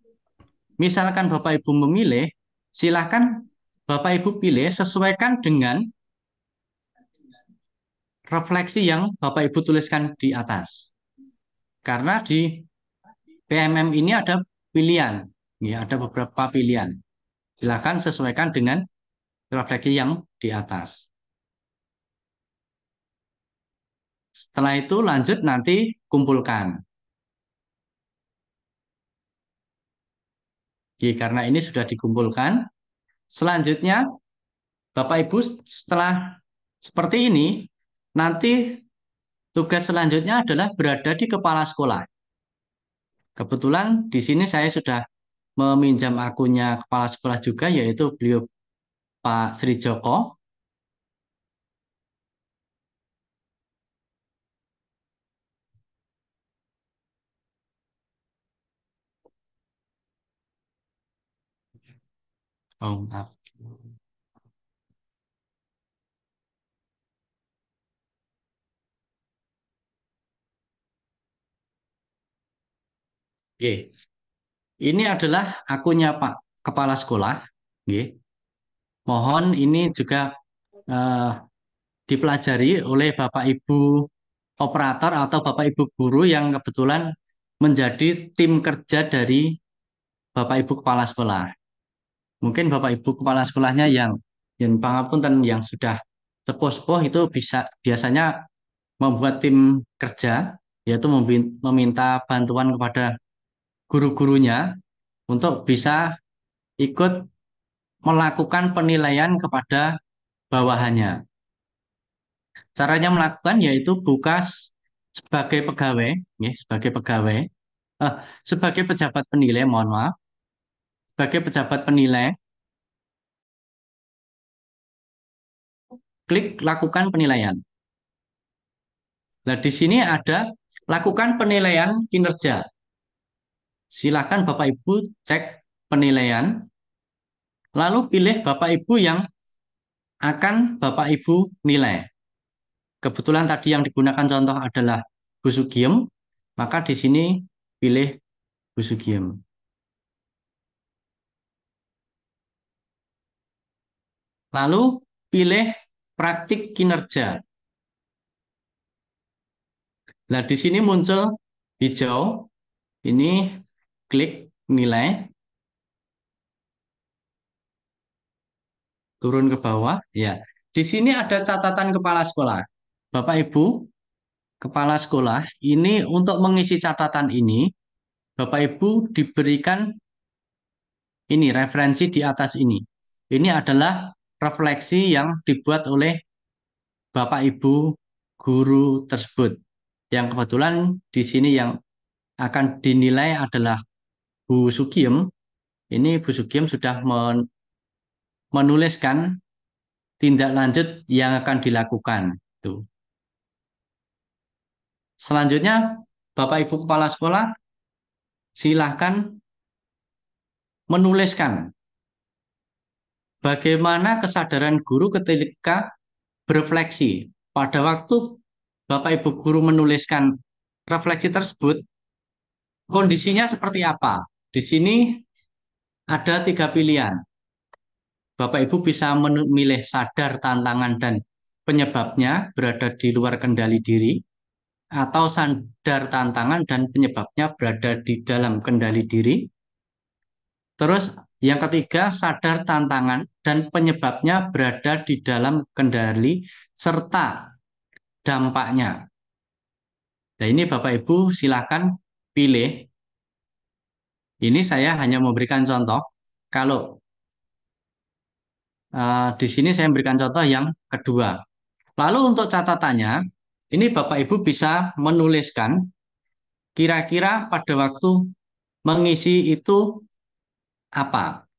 Misalkan Bapak Ibu memilih, silahkan Bapak Ibu pilih sesuaikan dengan refleksi yang Bapak Ibu tuliskan di atas. Karena di PMM ini ada pilihan, ya ada beberapa pilihan. Silahkan sesuaikan dengan refleksi yang di atas. Setelah itu lanjut nanti kumpulkan. Oke, karena ini sudah dikumpulkan. Selanjutnya, Bapak Ibu setelah seperti ini, nanti tugas selanjutnya adalah berada di kepala sekolah. Kebetulan di sini saya sudah meminjam akunnya kepala sekolah juga, yaitu beliau Pak Sri Joko. Oh, maaf. Oke. Ini adalah akunnya Pak Kepala Sekolah. Nggih. Mohon ini juga eh, dipelajari oleh Bapak Ibu operator atau Bapak Ibu guru yang kebetulan menjadi tim kerja dari Bapak Ibu Kepala Sekolah. Mungkin Bapak Ibu Kepala Sekolahnya yang pangapunten yang sudah sepuh-sepuh itu bisa biasanya membuat tim kerja, yaitu meminta bantuan kepada guru-gurunya untuk bisa ikut melakukan penilaian kepada bawahannya. Caranya melakukan yaitu buka sebagai pegawai, ya, sebagai pegawai, eh, sebagai pejabat penilai, mohon maaf, sebagai pejabat penilai, klik lakukan penilaian. Nah, di sini ada lakukan penilaian kinerja. Silakan Bapak Ibu cek penilaian, lalu pilih Bapak Ibu yang akan Bapak Ibu nilai. Kebetulan tadi yang digunakan contoh adalah Bu Sugiem, maka di sini pilih Bu Sugiem. Lalu pilih praktik kinerja. Nah, di sini muncul hijau, ini klik nilai, turun ke bawah. Ya, di sini ada catatan kepala sekolah. Bapak Ibu, kepala sekolah, ini untuk mengisi catatan ini, Bapak Ibu diberikan ini referensi di atas ini. Ini adalah refleksi yang dibuat oleh Bapak Ibu guru tersebut. Yang kebetulan di sini yang akan dinilai adalah Bu Sugiem. Ini Bu Sugiem sudah menuliskan tindak lanjut yang akan dilakukan. Tuh. Selanjutnya, Bapak Ibu Kepala Sekolah, silahkan menuliskan bagaimana kesadaran guru ketika berefleksi. Pada waktu Bapak Ibu guru menuliskan refleksi tersebut, kondisinya seperti apa? Di sini ada 3 pilihan. Bapak Ibu bisa memilih sadar tantangan dan penyebabnya berada di luar kendali diri, atau sadar tantangan dan penyebabnya berada di dalam kendali diri. Terus yang ketiga, sadar tantangan dan penyebabnya berada di dalam kendali serta dampaknya. Nah, ini Bapak Ibu silakan pilih. Ini saya hanya memberikan contoh. Kalau di sini saya memberikan contoh yang kedua. Lalu untuk catatannya, ini Bapak Ibu bisa menuliskan kira-kira pada waktu mengisi itu apa.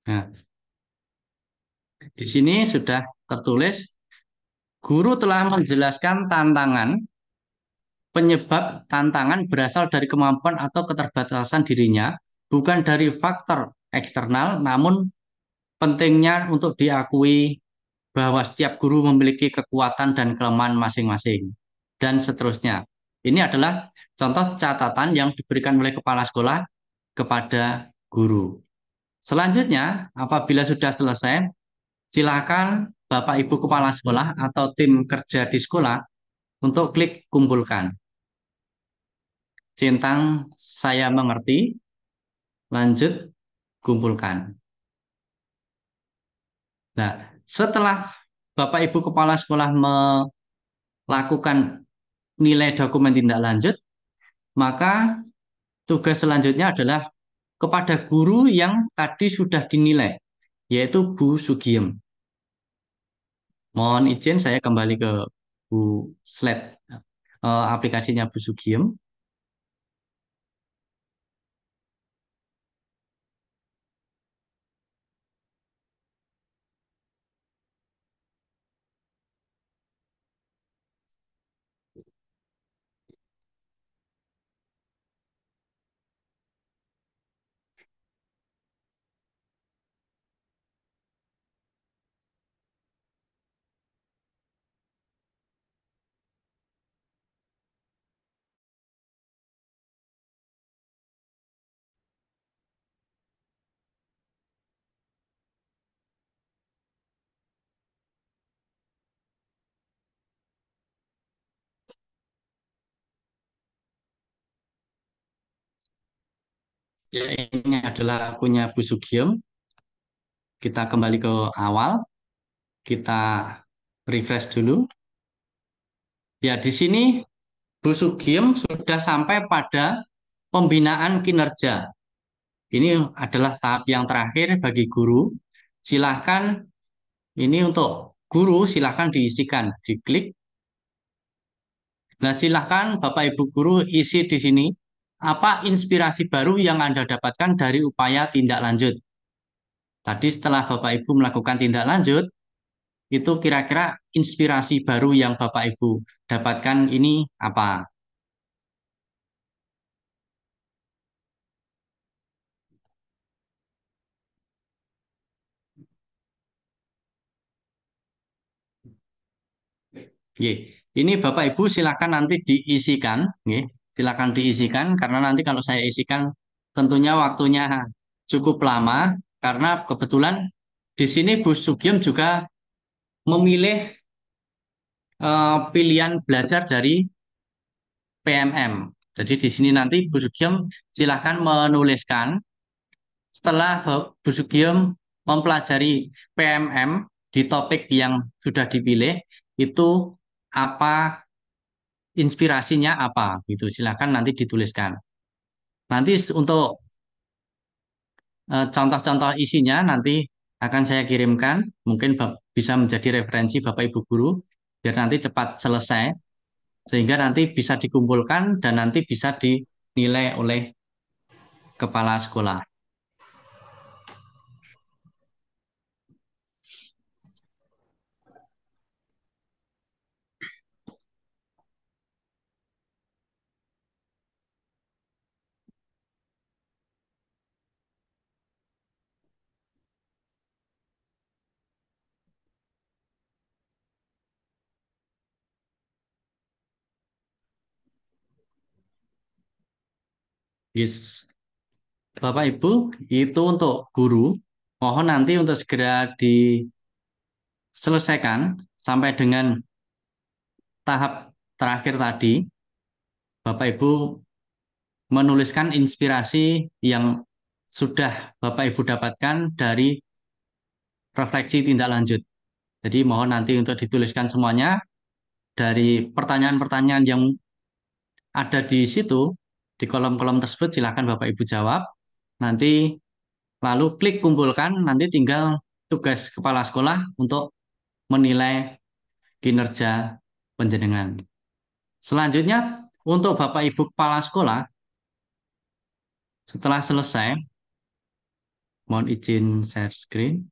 Nah, di sini sudah tertulis, guru telah menjelaskan tantangan, penyebab tantangan berasal dari kemampuan atau keterbatasan dirinya, bukan dari faktor eksternal, namun pentingnya untuk diakui bahwa setiap guru memiliki kekuatan dan kelemahan masing-masing, dan seterusnya. Ini adalah contoh catatan yang diberikan oleh kepala sekolah kepada guru. Selanjutnya, apabila sudah selesai, silakan Bapak Ibu Kepala Sekolah atau tim kerja di sekolah untuk klik kumpulkan. Centang saya mengerti, lanjut kumpulkan. Nah, setelah Bapak Ibu Kepala Sekolah melakukan nilai dokumen tindak lanjut, maka tugas selanjutnya adalah kepada guru yang tadi sudah dinilai, yaitu Bu Sugiem. Mohon izin saya kembali ke Bu slide aplikasinya Bu Sugiem. Ya, ini adalah akunnya Bu Sugiem. Kita kembali ke awal, kita refresh dulu. Ya, di sini Bu Sugiem sudah sampai pada pembinaan kinerja. Ini adalah tahap yang terakhir bagi guru. Silahkan, ini untuk guru, silahkan diisikan, diklik. Nah, silahkan Bapak Ibu guru isi di sini. Apa inspirasi baru yang Anda dapatkan dari upaya tindak lanjut? Tadi setelah Bapak Ibu melakukan tindak lanjut, itu kira-kira inspirasi baru yang Bapak Ibu dapatkan ini apa? Oke, ini Bapak Ibu silakan nanti diisikan, nggih. Silakan diisikan karena nanti kalau saya isikan tentunya waktunya cukup lama karena kebetulan di sini Bu Sugiem juga memilih pilihan belajar dari PMM. Jadi di sini nanti Bu Sugiem silakan menuliskan setelah Bu Sugiem mempelajari PMM di topik yang sudah dipilih itu apa inspirasinya apa gitu. Silakan nanti dituliskan. Nanti untuk contoh-contoh isinya nanti akan saya kirimkan, mungkin bisa menjadi referensi Bapak Ibu guru biar nanti cepat selesai sehingga nanti bisa dikumpulkan dan nanti bisa dinilai oleh kepala sekolah. Yes. Bapak Ibu, itu untuk guru. Mohon nanti untuk segera diselesaikan sampai dengan tahap terakhir tadi. Bapak Ibu menuliskan inspirasi yang sudah Bapak Ibu dapatkan dari refleksi tindak lanjut. Jadi mohon nanti untuk dituliskan semuanya dari pertanyaan-pertanyaan yang ada di situ, di kolom-kolom tersebut silakan Bapak Ibu jawab. Nanti lalu klik kumpulkan, nanti tinggal tugas kepala sekolah untuk menilai kinerja penjenengan. Selanjutnya, untuk Bapak Ibu kepala sekolah, setelah selesai, mohon izin share screen.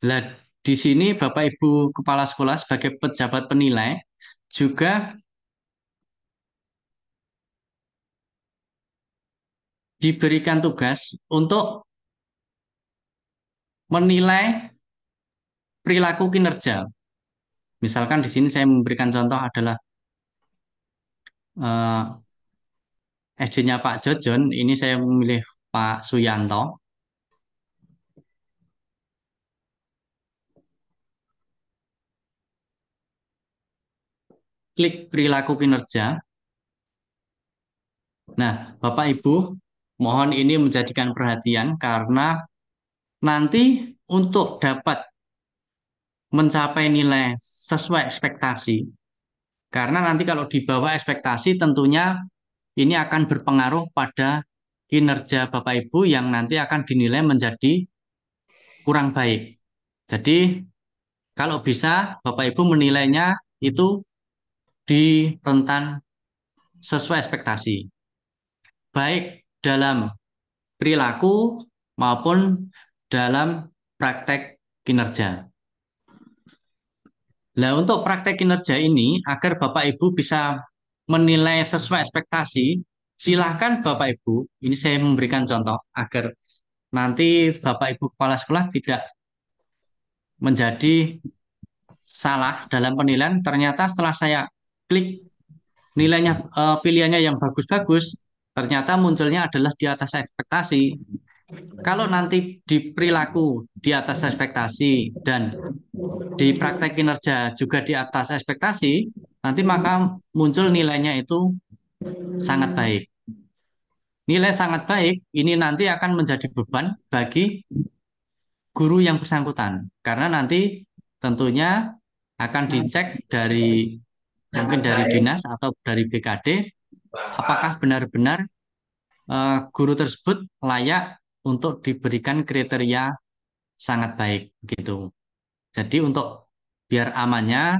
Nah, di sini Bapak Ibu kepala sekolah sebagai pejabat penilai juga diberikan tugas untuk menilai perilaku kinerja. Misalkan di sini saya memberikan contoh adalah SD-nya Pak Jojon, ini saya memilih Pak Suyanto. Klik perilaku kinerja. Nah, Bapak Ibu, mohon ini menjadikan perhatian karena nanti untuk dapat mencapai nilai sesuai ekspektasi, karena nanti kalau di bawah ekspektasi tentunya ini akan berpengaruh pada kinerja Bapak Ibu yang nanti akan dinilai menjadi kurang baik. Jadi kalau bisa Bapak Ibu menilainya itu di rentan sesuai ekspektasi. Baik dalam perilaku maupun dalam praktek kinerja. Nah, untuk praktek kinerja ini, agar Bapak Ibu bisa menilai sesuai ekspektasi, silahkan Bapak Ibu, ini saya memberikan contoh, agar nanti Bapak Ibu Kepala Sekolah tidak menjadi salah dalam penilaian. Ternyata setelah saya klik nilainya, pilihannya yang bagus-bagus, ternyata munculnya adalah di atas ekspektasi. Kalau nanti di perilaku di atas ekspektasi dan di praktek kinerja juga di atas ekspektasi, nanti maka muncul nilainya itu sangat baik. Nilai sangat baik ini nanti akan menjadi beban bagi guru yang bersangkutan. Karena nanti tentunya akan dicek dari mungkin dari dinas atau dari BKD, apakah benar-benar guru tersebut layak untuk diberikan kriteria sangat baik gitu. Jadi untuk biar amannya,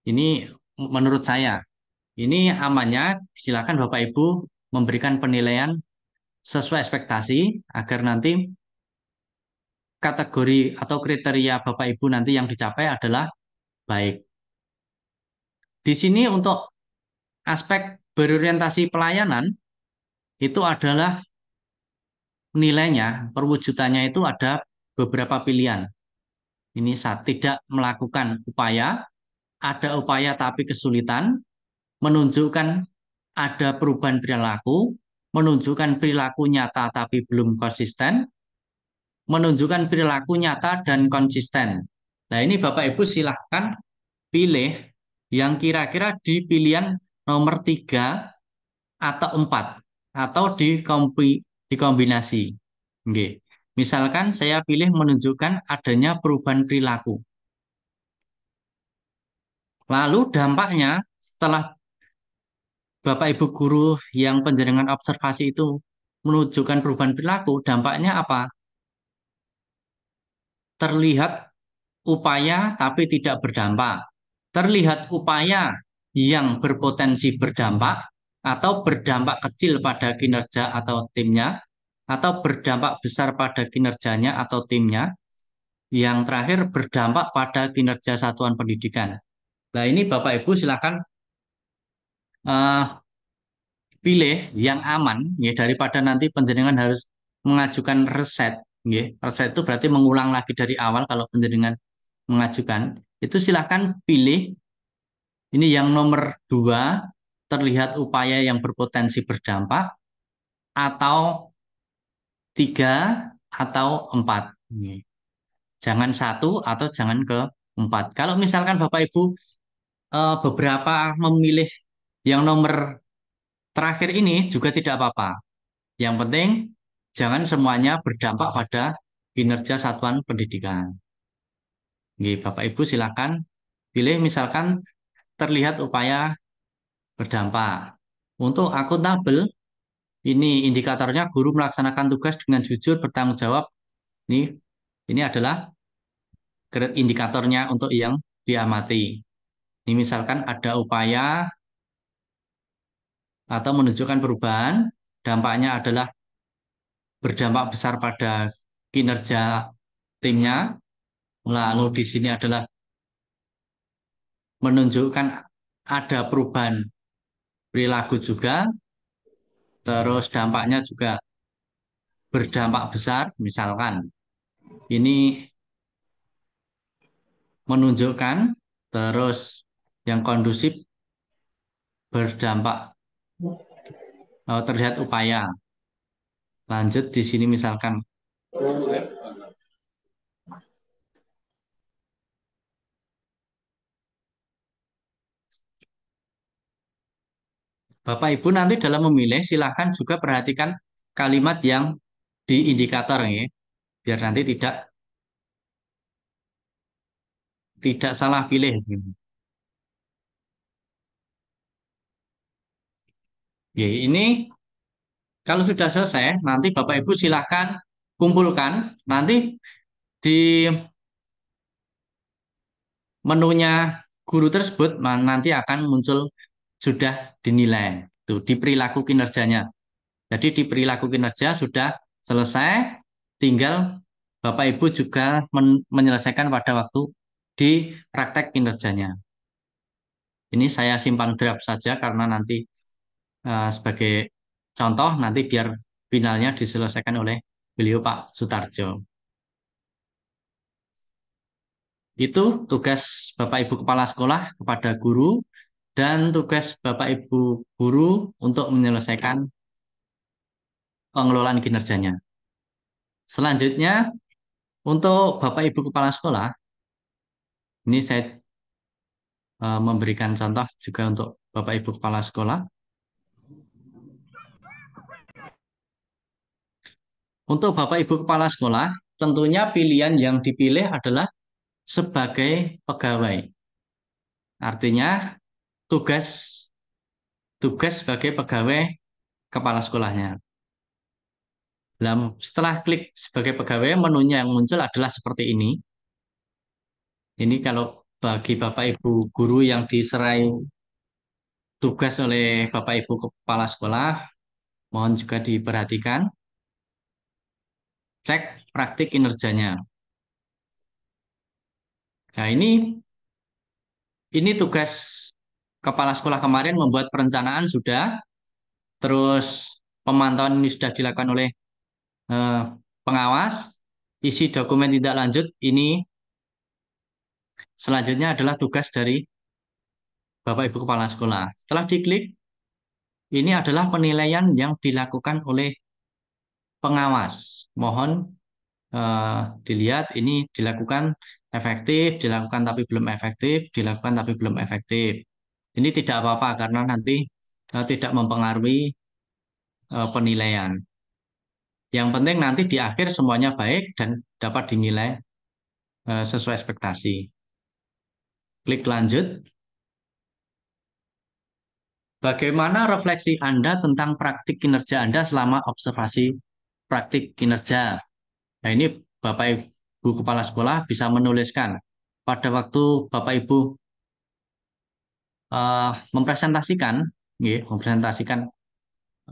ini menurut saya, ini amannya silakan Bapak Ibu memberikan penilaian sesuai ekspektasi agar nanti kategori atau kriteria Bapak Ibu nanti yang dicapai adalah baik. Di sini untuk aspek berorientasi pelayanan itu adalah nilainya, perwujudannya itu ada beberapa pilihan. Ini saat tidak melakukan upaya, ada upaya tapi kesulitan, menunjukkan ada perubahan perilaku, menunjukkan perilaku nyata tapi belum konsisten, menunjukkan perilaku nyata dan konsisten. Nah, ini Bapak Ibu silahkan pilih yang kira-kira di pilihan nomor 3 atau 4 atau dikombinasi. Oke. Misalkan saya pilih menunjukkan adanya perubahan perilaku. Lalu dampaknya setelah Bapak Ibu guru yang penjaringan observasi itu menunjukkan perubahan perilaku, dampaknya apa? Terlihat upaya tapi tidak berdampak. Terlihat upaya yang berpotensi berdampak atau berdampak kecil pada kinerja atau timnya, atau berdampak besar pada kinerjanya atau timnya, yang terakhir berdampak pada kinerja satuan pendidikan. Nah, ini Bapak Ibu silakan eh, pilih yang aman ya daripada nanti penjaringan harus mengajukan reset. Ya. Reset itu berarti mengulang lagi dari awal kalau penjaringan mengajukan. Itu silakan pilih ini yang nomor 2 terlihat upaya yang berpotensi berdampak atau 3 atau 4. Ya. Jangan 1 atau jangan ke 4. Kalau misalkan Bapak Ibu beberapa memilih yang nomor terakhir ini juga tidak apa-apa. Yang penting jangan semuanya berdampak pada kinerja satuan pendidikan. Oke, Bapak Ibu silakan pilih misalkan terlihat upaya berdampak. Untuk akuntabel, ini indikatornya guru melaksanakan tugas dengan jujur bertanggung jawab. Ini adalah indikatornya untuk yang diamati. Ini misalkan ada upaya atau menunjukkan perubahan, dampaknya adalah berdampak besar pada kinerja timnya. Lalu di sini adalah menunjukkan ada perubahan perilaku juga, terus dampaknya juga berdampak besar, misalkan ini menunjukkan, terus yang kondusif berdampak terlihat upaya. Lanjut di sini misalkan Bapak Ibu nanti dalam memilih silahkan juga perhatikan kalimat yang di indikator ya, biar nanti tidak salah pilih. Ya, ini kalau sudah selesai, nanti Bapak Ibu silahkan kumpulkan. Nanti di menunya guru tersebut nanti akan muncul sudah dinilai tuh di perilaku kinerjanya. Jadi di perilaku kinerja sudah selesai, tinggal Bapak Ibu juga menyelesaikan pada waktu di praktek kinerjanya. Ini saya simpan draft saja karena nanti sebagai contoh nanti biar finalnya diselesaikan oleh beliau Pak Sutarjo. Itu tugas Bapak Ibu Kepala Sekolah kepada guru dan tugas Bapak Ibu guru untuk menyelesaikan pengelolaan kinerjanya. Selanjutnya, untuk Bapak Ibu Kepala Sekolah, ini saya memberikan contoh juga untuk Bapak Ibu Kepala Sekolah. Untuk Bapak Ibu Kepala Sekolah, tentunya pilihan yang dipilih adalah sebagai pegawai. Artinya tugas sebagai pegawai kepala sekolahnya. Setelah klik sebagai pegawai, menunya yang muncul adalah seperti ini. Ini kalau bagi Bapak Ibu guru yang diserai tugas oleh Bapak Ibu Kepala Sekolah, mohon juga diperhatikan. Cek praktik kinerjanya. Nah, ini tugas kepala sekolah kemarin membuat perencanaan sudah, terus pemantauan ini sudah dilakukan oleh pengawas, isi dokumen tindak lanjut ini selanjutnya adalah tugas dari Bapak Ibu Kepala Sekolah. Setelah diklik, ini adalah penilaian yang dilakukan oleh pengawas. Mohon dilihat ini dilakukan efektif, dilakukan tapi belum efektif, dilakukan tapi belum efektif. Ini tidak apa-apa karena nanti tidak mempengaruhi penilaian. Yang penting nanti di akhir semuanya baik dan dapat dinilai sesuai ekspektasi. Klik lanjut. Bagaimana refleksi Anda tentang praktik kinerja Anda selama observasi praktik kinerja? Nah, ini Bapak Ibu Kepala Sekolah bisa menuliskan pada waktu Bapak Ibu mempresentasikan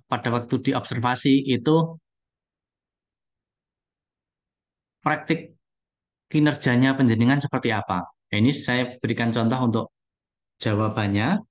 pada waktu diobservasi itu praktik kinerjanya penjenengan seperti apa. Nah, ini saya berikan contoh untuk jawabannya.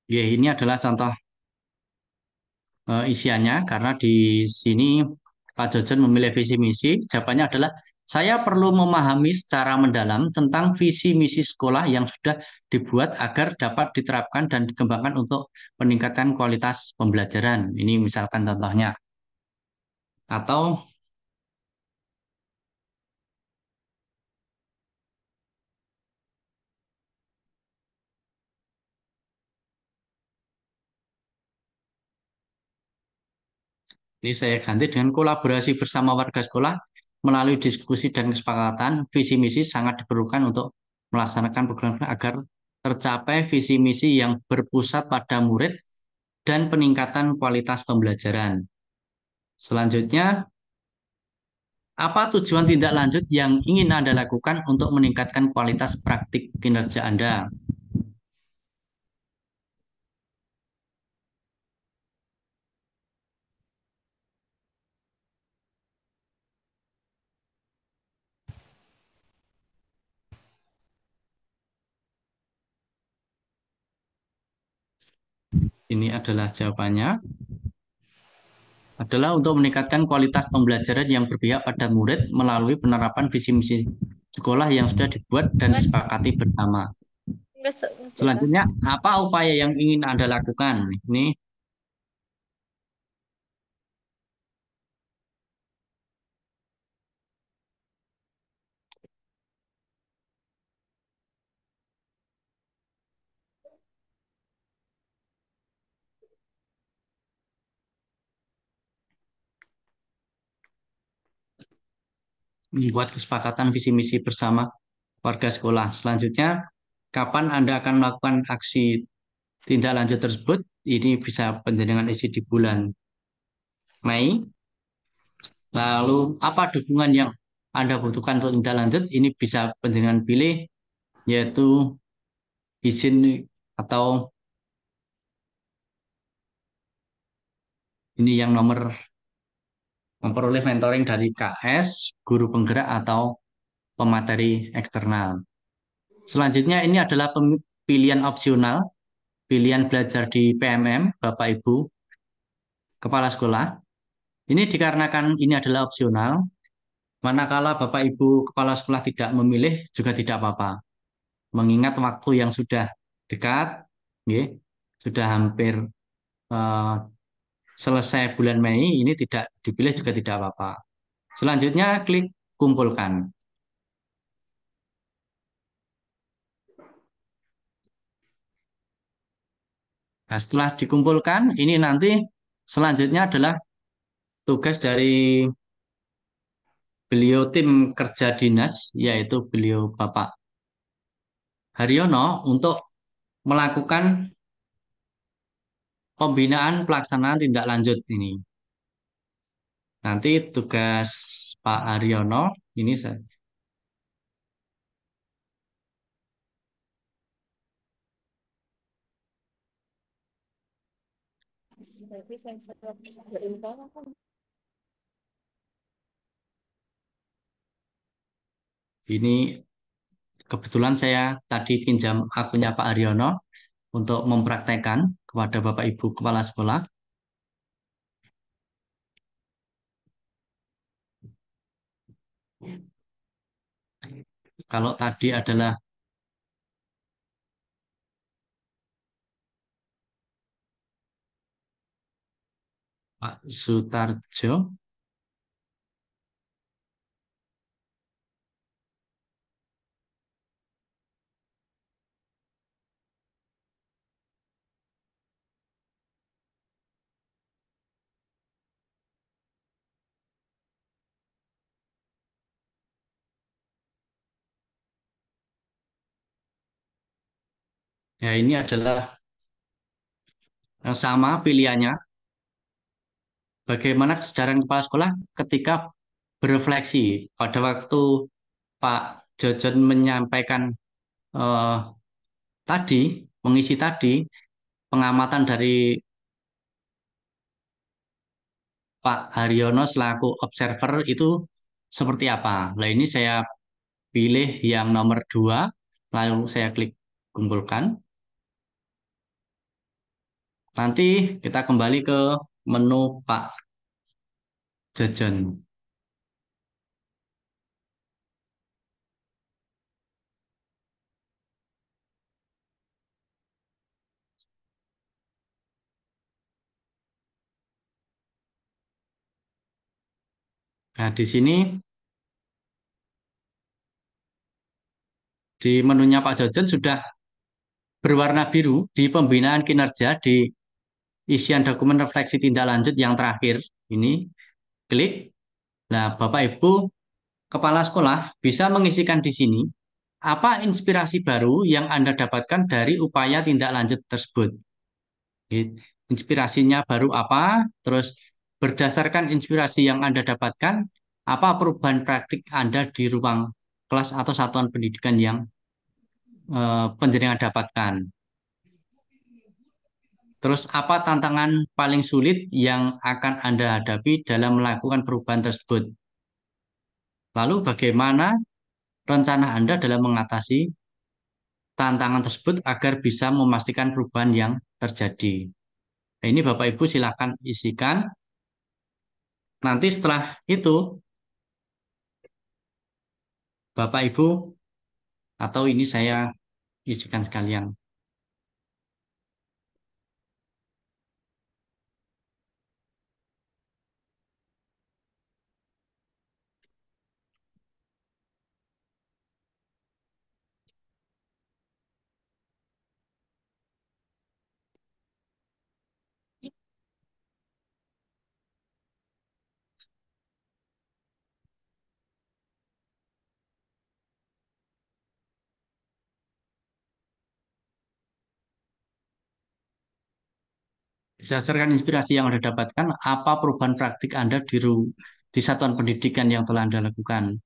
Ya, ini adalah contoh isiannya karena di sini Pak Jojon memilih visi misi. Jawabannya adalah saya perlu memahami secara mendalam tentang visi misi sekolah yang sudah dibuat agar dapat diterapkan dan dikembangkan untuk peningkatan kualitas pembelajaran. Ini misalkan contohnya. Atau ini saya ganti dengan kolaborasi bersama warga sekolah melalui diskusi dan kesepakatan. Visi misi sangat diperlukan untuk melaksanakan program agar tercapai visi misi yang berpusat pada murid dan peningkatan kualitas pembelajaran. Selanjutnya, apa tujuan tindak lanjut yang ingin Anda lakukan untuk meningkatkan kualitas praktik kinerja Anda? Ini adalah jawabannya. Adalah untuk meningkatkan kualitas pembelajaran yang berpihak pada murid melalui penerapan visi misi sekolah yang sudah dibuat dan disepakati bersama. Selanjutnya, apa upaya yang ingin Anda lakukan? Ini membuat kesepakatan visi misi bersama warga sekolah. Selanjutnya, kapan Anda akan melakukan aksi tindak lanjut tersebut? Ini bisa penjenengan isi di bulan Mei. Lalu, apa dukungan yang Anda butuhkan untuk tindak lanjut? Ini bisa penjenengan pilih, yaitu izin atau Ini yang memperoleh mentoring dari KS, guru penggerak atau pemateri eksternal. Selanjutnya ini adalah pilihan opsional, pilihan belajar di PMM, Bapak Ibu, Kepala Sekolah. Ini dikarenakan ini adalah opsional, manakala Bapak Ibu Kepala Sekolah tidak memilih juga tidak apa-apa. Mengingat waktu yang sudah dekat, nggih, sudah hampir eh, selesai bulan Mei, ini tidak dipilih juga tidak apa-apa. Selanjutnya klik kumpulkan. Nah, setelah dikumpulkan, ini nanti selanjutnya adalah tugas dari beliau tim kerja dinas, yaitu beliau Bapak Haryono, untuk melakukan pembinaan pelaksanaan tindak lanjut ini. Nanti tugas Pak Haryono, ini saya, ini kebetulan saya tadi pinjam akunnya Pak Haryono untuk mempraktekkan kepada Bapak Ibu Kepala Sekolah. Kalau tadi adalah Pak Sutarjo, ya ini adalah sama pilihannya. Bagaimana kesadaran kepala sekolah ketika berefleksi pada waktu Pak Jojon menyampaikan eh, tadi, mengisi tadi, pengamatan dari Pak Haryono selaku observer itu seperti apa? Nah ini saya pilih yang nomor 2, lalu saya klik kumpulkan. Nanti kita kembali ke menu Pak Jojon. Nah, di sini di menunya Pak Jojon sudah berwarna biru di pembinaan kinerja di isian dokumen refleksi tindak lanjut yang terakhir. Ini klik. Nah, Bapak Ibu Kepala Sekolah bisa mengisikan di sini apa inspirasi baru yang Anda dapatkan dari upaya tindak lanjut tersebut. Inspirasinya baru apa? Terus berdasarkan inspirasi yang Anda dapatkan, apa perubahan praktik Anda di ruang kelas atau satuan pendidikan yang penjenengan dapatkan. Terus apa tantangan paling sulit yang akan Anda hadapi dalam melakukan perubahan tersebut? Lalu bagaimana rencana Anda dalam mengatasi tantangan tersebut agar bisa memastikan perubahan yang terjadi? Nah, ini Bapak Ibu silakan isikan. Nanti setelah itu Bapak Ibu atau ini saya isikan sekalian. Berdasarkan inspirasi yang Anda dapatkan, apa perubahan praktik Anda di satuan pendidikan yang telah Anda lakukan?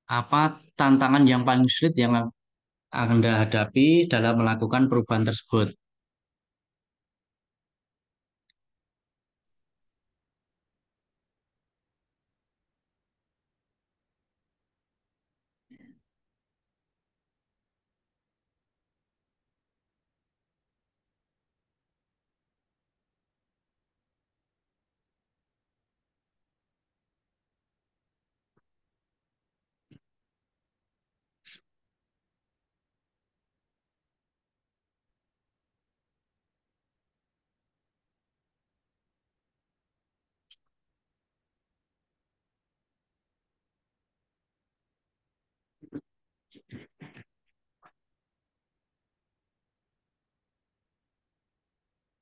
Apa tantangan yang paling sulit yang Anda hadapi dalam melakukan perubahan tersebut?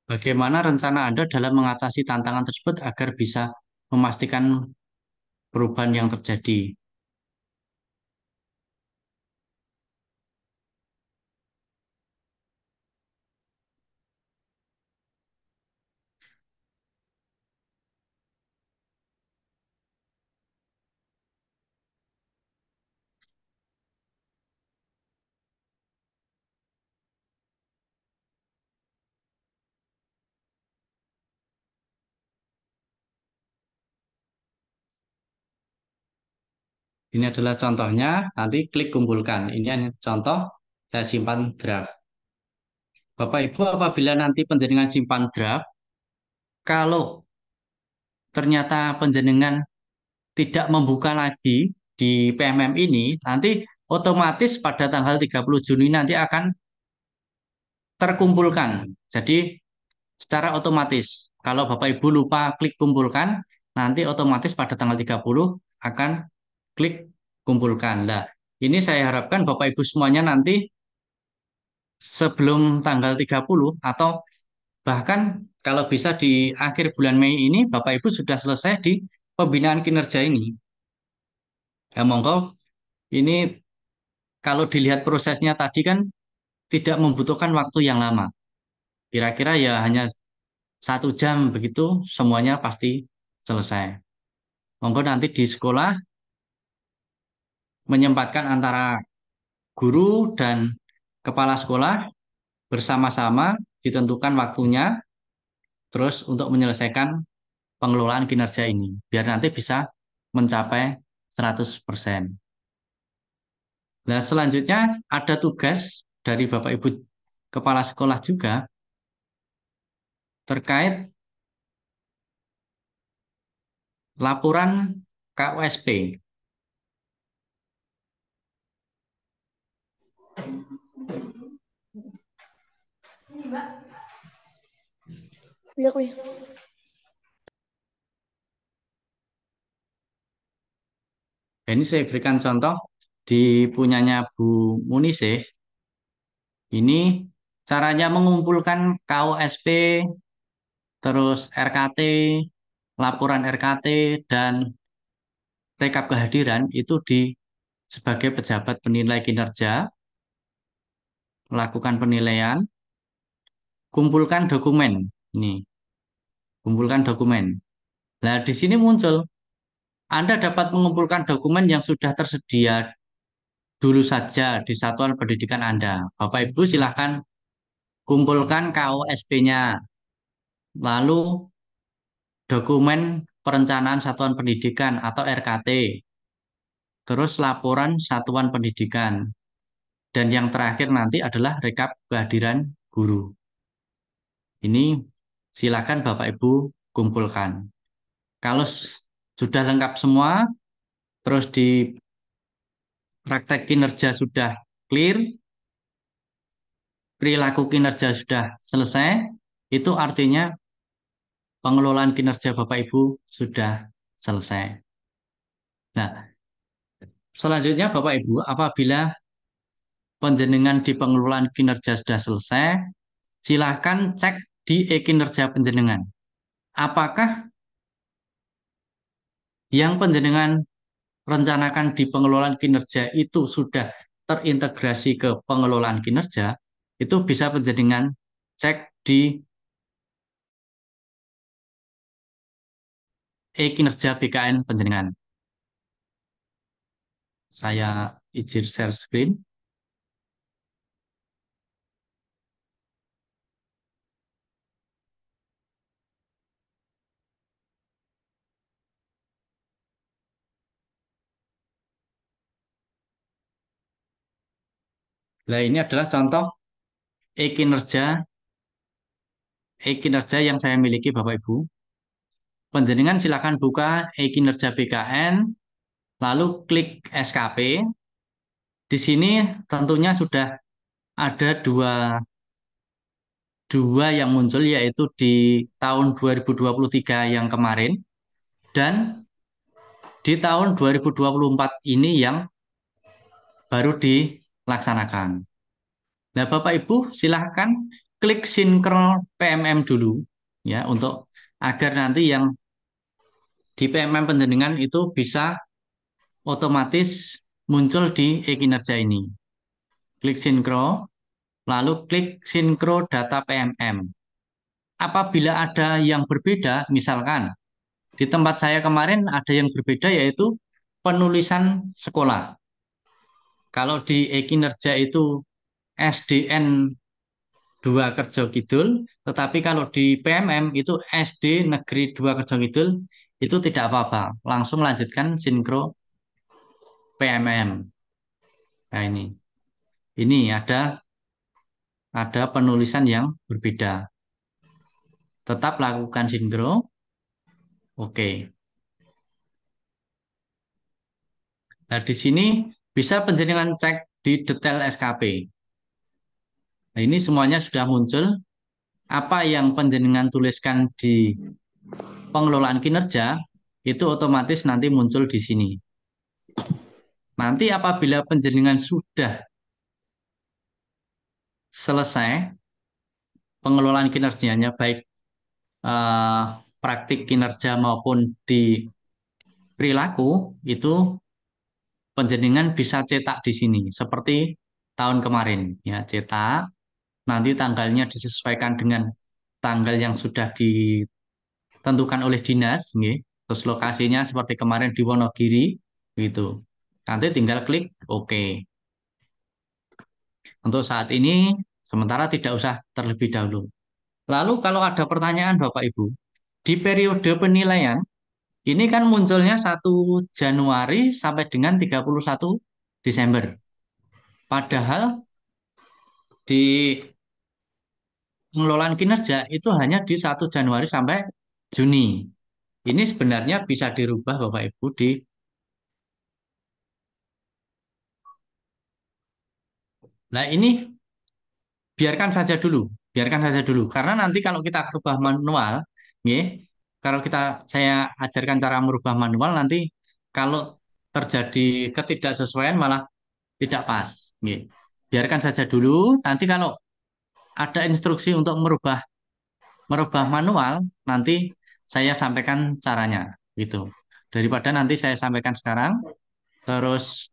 Bagaimana rencana Anda dalam mengatasi tantangan tersebut agar bisa memastikan perubahan yang terjadi? Ini adalah contohnya, nanti klik kumpulkan. Ini hanya contoh, saya simpan draft. Bapak Ibu, apabila nanti penjaringan simpan draft, kalau ternyata penjaringan tidak membuka lagi di PMM ini, nanti otomatis pada tanggal 30 Juni nanti akan terkumpulkan. Jadi secara otomatis, kalau Bapak Ibu lupa klik kumpulkan, nanti otomatis pada tanggal 30 akan klik kumpulkan. Nah, ini saya harapkan Bapak Ibu semuanya nanti sebelum tanggal 30 atau bahkan kalau bisa di akhir bulan Mei ini Bapak Ibu sudah selesai di pembinaan kinerja ini. Ya monggo, ini kalau dilihat prosesnya tadi kan tidak membutuhkan waktu yang lama. Kira-kira ya hanya 1 jam begitu semuanya pasti selesai. Monggo nanti di sekolah menyempatkan antara guru dan kepala sekolah bersama-sama ditentukan waktunya terus untuk menyelesaikan pengelolaan kinerja ini biar nanti bisa mencapai 100%. Nah, selanjutnya ada tugas dari Bapak Ibu kepala sekolah juga terkait laporan KUSP. Iya, kuy. Ini saya berikan contoh di punyanya Bu Munise. Ini caranya mengumpulkan KUSP, terus RKT, laporan RKT, dan rekap kehadiran itu sebagai pejabat penilai kinerja, lakukan penilaian, kumpulkan dokumen. Ini, kumpulkan dokumen. Nah, di sini muncul, Anda dapat mengumpulkan dokumen yang sudah tersedia dulu saja di satuan pendidikan Anda. Bapak Ibu silahkan kumpulkan KUSP-nya, lalu dokumen perencanaan satuan pendidikan atau RKT, terus laporan satuan pendidikan, dan yang terakhir nanti adalah rekap kehadiran guru. Ini silakan Bapak Ibu kumpulkan. Kalau sudah lengkap semua, terus di praktek kinerja sudah clear, perilaku kinerja sudah selesai, itu artinya pengelolaan kinerja Bapak Ibu sudah selesai. Nah, selanjutnya Bapak Ibu, apabila penjenengan di pengelolaan kinerja sudah selesai, silakan cek di e-kinerja penjenengan. Apakah yang penjenengan rencanakan di pengelolaan kinerja itu sudah terintegrasi ke pengelolaan kinerja, itu bisa penjenengan cek di e-kinerja BKN penjenengan. Saya izin share screen. Nah, ini adalah contoh e-kinerja yang saya miliki Bapak Ibu. Penjenengan silakan buka e-kinerja BKN, lalu klik SKP. Di sini tentunya sudah ada dua yang muncul, yaitu di tahun 2023 yang kemarin dan di tahun 2024 ini yang baru dilaksanakan. Nah, Bapak Ibu silahkan klik sinkron PMM dulu ya, untuk agar nanti yang di PMM penjenengan itu bisa otomatis muncul di e-kinerja ini. Klik sinkro, lalu klik sinkro data PMM. Apabila ada yang berbeda, misalkan di tempat saya kemarin ada yang berbeda, yaitu penulisan sekolah. Kalau di e-kinerja itu SDN 2 Kerjo Kidul, tetapi kalau di PMM itu SD Negeri 2 Kerjo Kidul, itu tidak apa-apa. Langsung lanjutkan sinkro PMM. Nah, ini ada penulisan yang berbeda. Tetap lakukan sinkro. Oke. Nah, di sini bisa penjenengan cek di detail SKP. Nah, ini semuanya sudah muncul. Apa yang penjenengan tuliskan di pengelolaan kinerja, itu otomatis nanti muncul di sini. Nanti apabila penjenengan sudah selesai pengelolaan kinerjanya, baik praktik kinerja maupun di perilaku, itu penjenengan bisa cetak di sini seperti tahun kemarin ya, cetak, nanti tanggalnya disesuaikan dengan tanggal yang sudah ditentukan oleh dinas nggih. Terus lokasinya seperti kemarin di Wonogiri gitu. Nanti tinggal klik OK. Untuk saat ini sementara tidak usah terlebih dahulu. Lalu kalau ada pertanyaan Bapak Ibu, di periode penilaian ini kan munculnya 1 Januari sampai dengan 31 Desember. Padahal di pengelolaan kinerja itu hanya di 1 Januari sampai Juni. Ini sebenarnya bisa dirubah Bapak Ibu di Nah, ini biarkan saja dulu. Karena nanti kalau kita rubah manual, nggih, kalau saya ajarkan cara merubah manual, nanti kalau terjadi ketidaksesuaian malah tidak pas, nggih. Biarkan saja dulu. Nanti kalau ada instruksi untuk merubah manual, nanti saya sampaikan caranya, gitu. Daripada nanti saya sampaikan sekarang, terus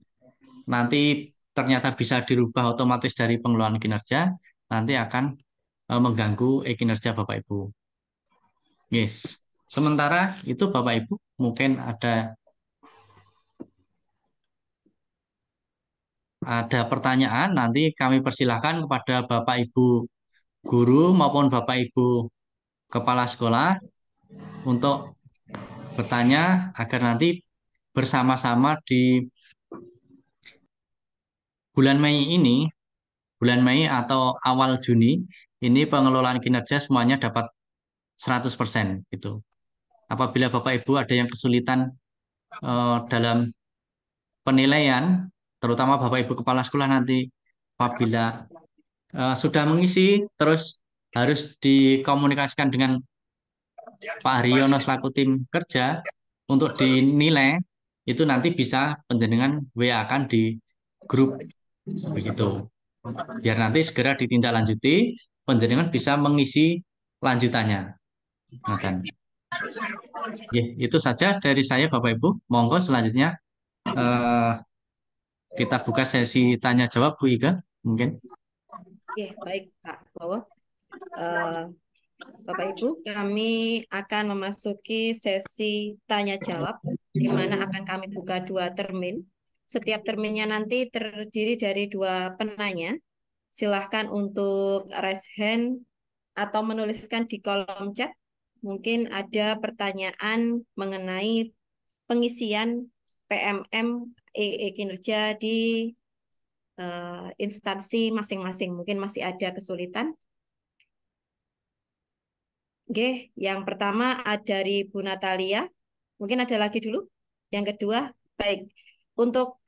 nanti ternyata bisa dirubah otomatis dari pengelolaan kinerja, nanti akan mengganggu kinerja Bapak Ibu. Yes. Sementara itu Bapak Ibu mungkin ada pertanyaan, nanti kami persilahkan kepada Bapak Ibu guru maupun Bapak Ibu kepala sekolah untuk bertanya agar nanti bersama-sama di bulan Mei atau awal Juni, ini pengelolaan kinerja semuanya dapat 100% gitu. Apabila Bapak Ibu ada yang kesulitan dalam penilaian, terutama Bapak Ibu kepala sekolah nanti apabila sudah mengisi, terus harus dikomunikasikan dengan Pak Haryono selaku tim kerja untuk dinilai, itu nanti bisa penjenengan WA-kan di grup begitu. Biar nanti segera ditindaklanjuti, penjenengan bisa mengisi lanjutannya. Nah, kan. Ya, itu saja dari saya Bapak Ibu. Monggo selanjutnya kita buka sesi tanya jawab Bu Iga mungkin. Oke, baik Pak Bowo. Bapak Ibu, kami akan memasuki sesi tanya jawab, di mana akan kami buka 2 termin. Setiap terminnya nanti terdiri dari dua penanya. Silahkan untuk raise hand atau menuliskan di kolom chat. Mungkin ada pertanyaan mengenai pengisian PMM kinerja di instansi masing-masing. Mungkin masih ada kesulitan. Oke, yang pertama ada dari Bu Natalia. Mungkin ada lagi dulu. Yang kedua, baik. Untuk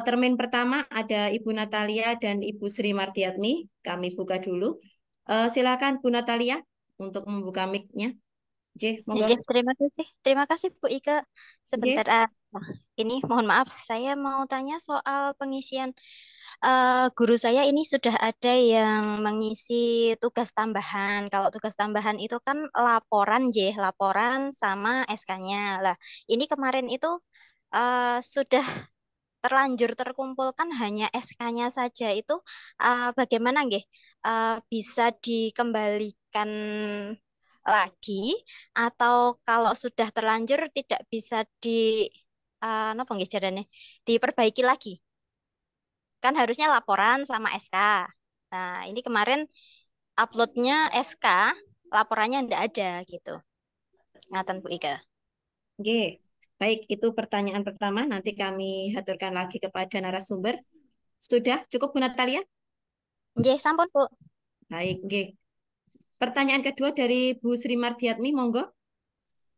termin pertama ada Ibu Natalia dan Ibu Sri Mardiatmi. Kami buka dulu. Silakan Bu Natalia untuk membuka mic-nya. Oke, monggo. Ya, terima kasih. Terima kasih Bu Ika. Sebentar, Oke. ini mohon maaf, saya mau tanya soal pengisian. Guru saya ini sudah ada yang mengisi tugas tambahan. Kalau tugas tambahan itu kan laporan, laporan sama SK-nya. Lah, ini kemarin itu sudah terlanjur terkumpulkan hanya SK-nya saja. Itu bagaimana nggih? Bisa dikembalikan lagi atau kalau sudah terlanjur tidak bisa napa nggih jarane, diperbaiki lagi? Kan harusnya laporan sama SK. Nah, ini kemarin uploadnya SK, laporannya ndak ada gitu. Ngaten Bu Ika. Oke. Baik, itu pertanyaan pertama. Nanti kami haturkan lagi kepada narasumber. Sudah cukup Bu Natalia? Nggih, sampun Bu. Baik, oke. Pertanyaan kedua dari Bu Sri Mardiatmi, monggo.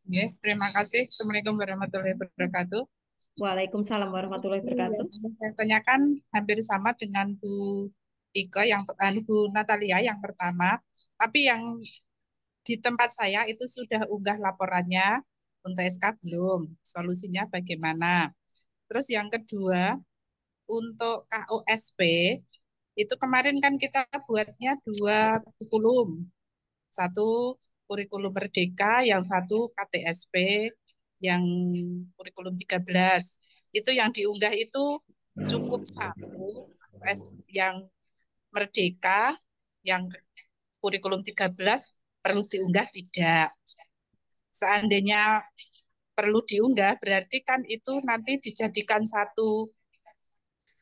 Oke, terima kasih. Assalamualaikum warahmatullahi wabarakatuh. Waalaikumsalam warahmatullahi wabarakatuh. Saya tanyakan hampir sama dengan Bu Ika Bu Natalia yang pertama, tapi yang di tempat saya itu sudah unggah laporannya, untuk SK belum. Solusinya bagaimana? Terus yang kedua, untuk KOSP itu kemarin kan kita buatnya 2 kurikulum. Satu kurikulum Merdeka, yang satu KTSP, yang kurikulum 13. Itu yang diunggah itu cukup satu, yang Merdeka, yang kurikulum 13 perlu diunggah tidak. Seandainya perlu diunggah, berarti kan itu nanti dijadikan satu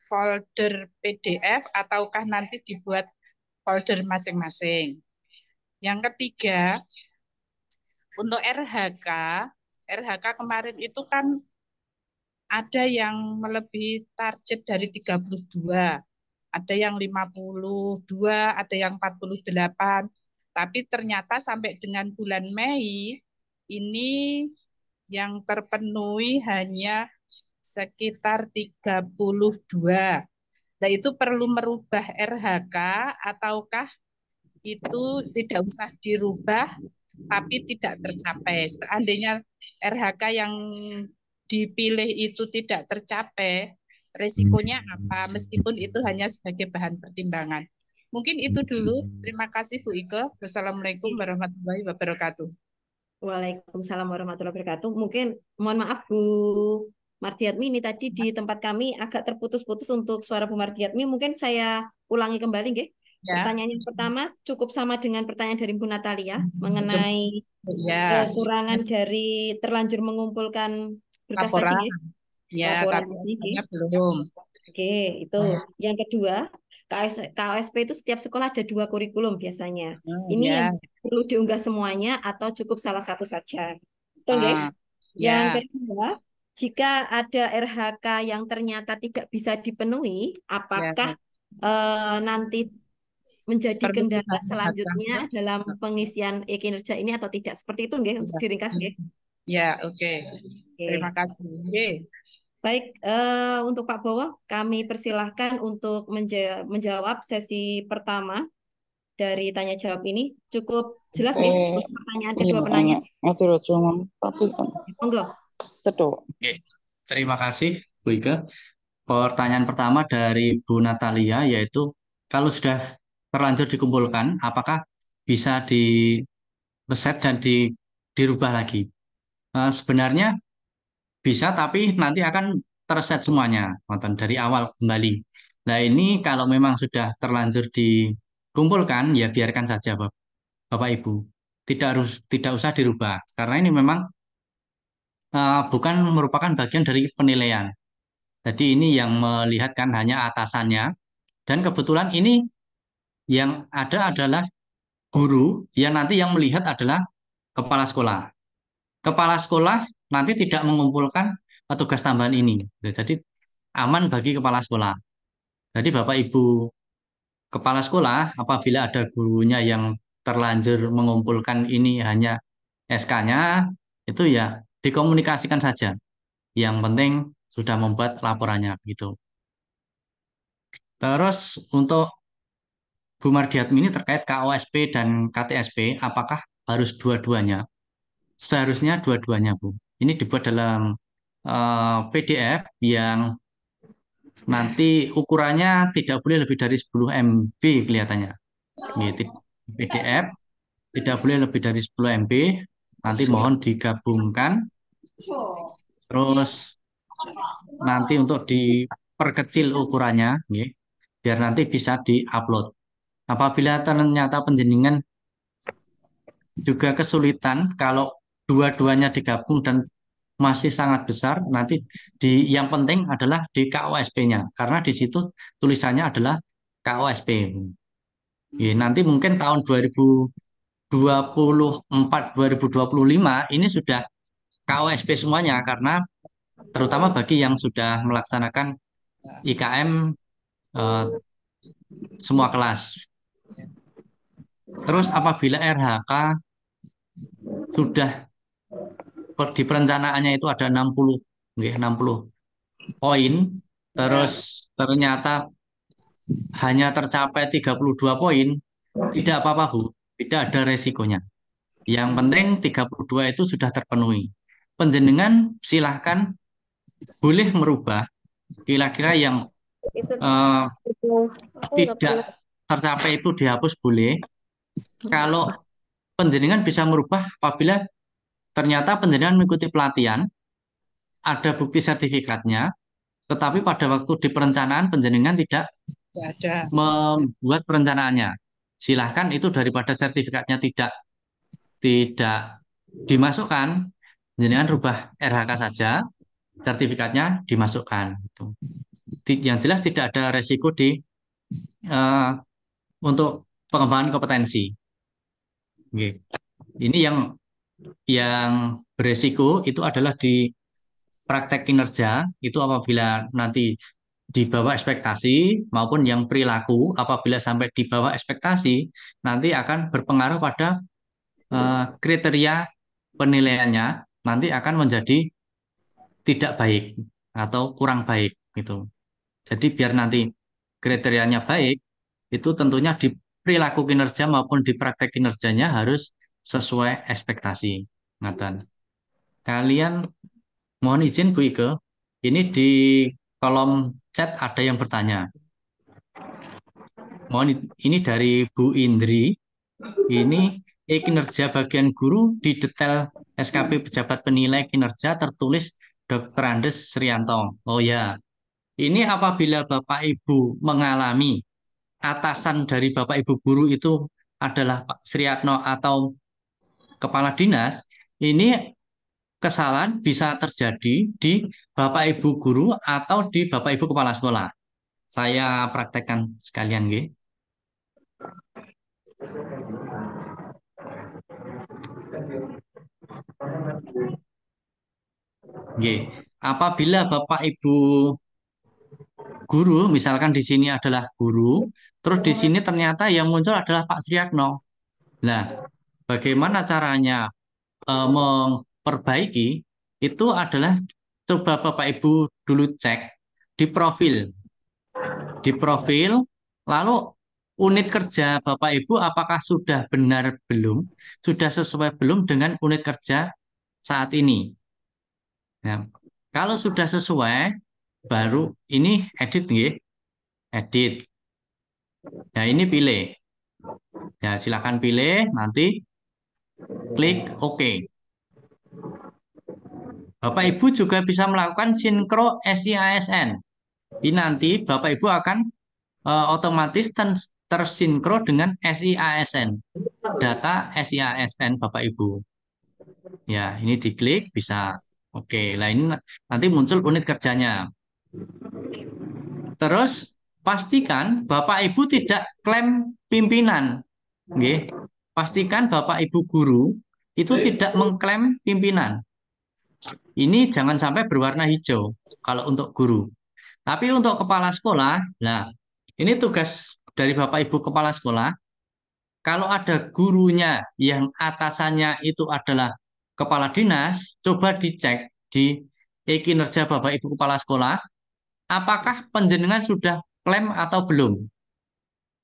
folder PDF ataukah nanti dibuat folder masing-masing. Yang ketiga, untuk RHK kemarin itu kan ada yang melebihi target dari 32, ada yang 52, ada yang 48. Tapi ternyata sampai dengan bulan Mei, ini yang terpenuhi hanya sekitar 32. Nah, itu perlu merubah RHK ataukah itu tidak usah dirubah tapi tidak tercapai. Seandainya RHK yang dipilih itu tidak tercapai, resikonya apa? Meskipun itu hanya sebagai bahan pertimbangan. Mungkin itu dulu. Terima kasih Bu Ika. Wassalamualaikum warahmatullahi wabarakatuh. Waalaikumsalam warahmatullahi wabarakatuh. Mungkin mohon maaf Bu Mardiatmi, ini tadi di tempat kami agak terputus-putus untuk suara Bu Mardiatmi. Mungkin saya ulangi kembali, nggih. Ya. Pertanyaan yang pertama cukup sama dengan pertanyaan dari Bu Natalia mengenai kekurangan dari terlanjur mengumpulkan berkas laporan. tadi, nggih. Ya, Laporan tapi tadi, nggih. belum. Oke, itu. Yang kedua, KOSP itu setiap sekolah ada 2 kurikulum biasanya. Ini ya. yang perlu diunggah semuanya atau cukup salah satu saja. Betul, nggih? Yang Ya. kedua, jika ada RHK yang ternyata tidak bisa dipenuhi, apakah nanti menjadi Perlu kendala kita selanjutnya dalam pengisian e-kinerja ini atau tidak? Seperti itu, nggih, untuk diringkas, nggih. Ya, oke. Terima kasih. Nggih. Baik, untuk Pak Bowo, kami persilahkan untuk menjawab sesi pertama dari tanya jawab ini. Cukup jelas nggih untuk pertanyaan kedua penanya? Monggo. Oke, terima kasih Bu Ika. Pertanyaan pertama dari Bu Natalia yaitu kalau sudah terlanjur dikumpulkan, apakah bisa di reset dan dirubah lagi? Sebenarnya bisa, tapi nanti akan terset semuanya, nonton dari awal kembali. Nah ini kalau memang sudah terlanjur dikumpulkan, ya biarkan saja Bapak Ibu. Tidak usah dirubah, karena ini memang bukan merupakan bagian dari penilaian. Jadi ini yang melihat kan hanya atasannya. Dan kebetulan ini yang ada adalah guru, yang nanti yang melihat adalah kepala sekolah. Kepala sekolah nanti tidak mengumpulkan tugas tambahan ini. Jadi aman bagi kepala sekolah. Jadi Bapak Ibu kepala sekolah, apabila ada gurunya yang terlanjur mengumpulkan ini hanya SK-nya, itu ya dikomunikasikan saja. Yang penting sudah membuat laporannya gitu. Terus untuk Bu Mardiatmi ini terkait KOSP dan KTSP, apakah harus dua-duanya? Seharusnya dua-duanya, Bu. Ini dibuat dalam PDF yang nanti ukurannya tidak boleh lebih dari 10 MB kelihatannya. Gitu. PDF tidak boleh lebih dari 10 MB. Nanti mohon digabungkan. Terus nanti untuk diperkecil ukurannya, nggih, biar nanti bisa diupload. Apabila ternyata penjenengan juga kesulitan kalau dua-duanya digabung dan masih sangat besar, nanti yang penting adalah di KOSP-nya, karena di situ tulisannya adalah KOSP. Ya, nanti mungkin tahun 2024, 2025 ini sudah KOSP semuanya, karena terutama bagi yang sudah melaksanakan IKM eh, semua kelas. Terus apabila RHK sudah di perencanaannya itu ada 60, nggih, 60 poin, terus ternyata hanya tercapai 32 poin, tidak apa-apa, Bu. Tidak ada resikonya. Yang penting 32 itu sudah terpenuhi. Penjenengan silahkan boleh merubah kira-kira yang eh, tidak tercapai itu dihapus boleh. Kalau penjenengan bisa merubah apabila ternyata penjenengan mengikuti pelatihan, ada bukti sertifikatnya, tetapi pada waktu di perencanaan penjenengan tidak Ada. membuat perencanaannya. Silahkan itu daripada sertifikatnya tidak dimasukkan, jenengan rubah RHK saja, sertifikatnya dimasukkan. Gitu. Yang jelas tidak ada resiko eh, untuk pengembangan kompetensi. Oke. Ini yang beresiko itu adalah di praktek kinerja, itu apabila nanti di bawah ekspektasi maupun yang perilaku apabila sampai di bawah ekspektasi nanti akan berpengaruh pada kriteria penilaiannya, nanti akan menjadi tidak baik atau kurang baik gitu. Jadi biar nanti kriterianya baik, itu tentunya di perilaku kinerja maupun di praktek kinerjanya harus sesuai ekspektasi. Ngaten. Kalian mohon izin Bu Ike, ini di kolom chat ada yang bertanya. Mohon ini dari Bu Indri. Ini kinerja bagian guru di detail SKP pejabat penilai kinerja tertulis Dr. Andes Srianto. Oh ya, ini apabila Bapak Ibu mengalami atasan dari Bapak Ibu guru itu adalah Pak Sriatno atau kepala dinas, ini kesalahan bisa terjadi di Bapak Ibu guru atau di Bapak Ibu kepala sekolah. Saya praktekkan sekalian, nggih. Nggih. Apabila Bapak Ibu guru, misalkan di sini adalah guru, terus di sini ternyata yang muncul adalah Pak Sriatno. Nah, bagaimana caranya memperbaiki? Itu adalah coba Bapak Ibu dulu cek di profil. Di profil, lalu unit kerja Bapak Ibu apakah sudah benar belum? Sudah sesuai belum dengan unit kerja saat ini? Nah, kalau sudah sesuai, baru ini edit nggih, edit. Nah, ini pilih. Ya, silakan pilih, nanti klik OK. Bapak Ibu juga bisa melakukan sinkro SIASN. Ini nanti Bapak Ibu akan otomatis tersinkro dengan SIASN. Data SIASN Bapak Ibu. Ya, ini diklik bisa. Oke, lah ini nanti muncul unit kerjanya. Terus pastikan Bapak Ibu tidak klaim pimpinan. Nggih. Pastikan Bapak Ibu guru itu tidak mengklaim pimpinan. Ini jangan sampai berwarna hijau kalau untuk guru. Tapi untuk kepala sekolah, nah ini tugas dari Bapak Ibu kepala sekolah. Kalau ada gurunya yang atasannya itu adalah kepala dinas, coba dicek di kinerja Bapak Ibu kepala sekolah, apakah penjenengan sudah klaim atau belum?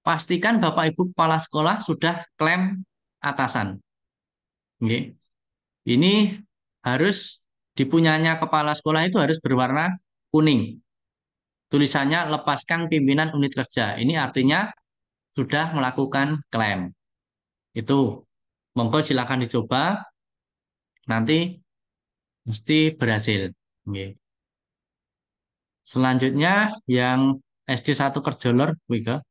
Pastikan Bapak Ibu kepala sekolah sudah klaim atasan. Oke. Ini harus dipunyanya kepala sekolah itu harus berwarna kuning. Tulisannya lepaskan pimpinan unit kerja. Ini artinya sudah melakukan klaim. Itu. Monggo silakan dicoba. Nanti mesti berhasil. Oke. Selanjutnya yang SD1 Kerjolor, Wika.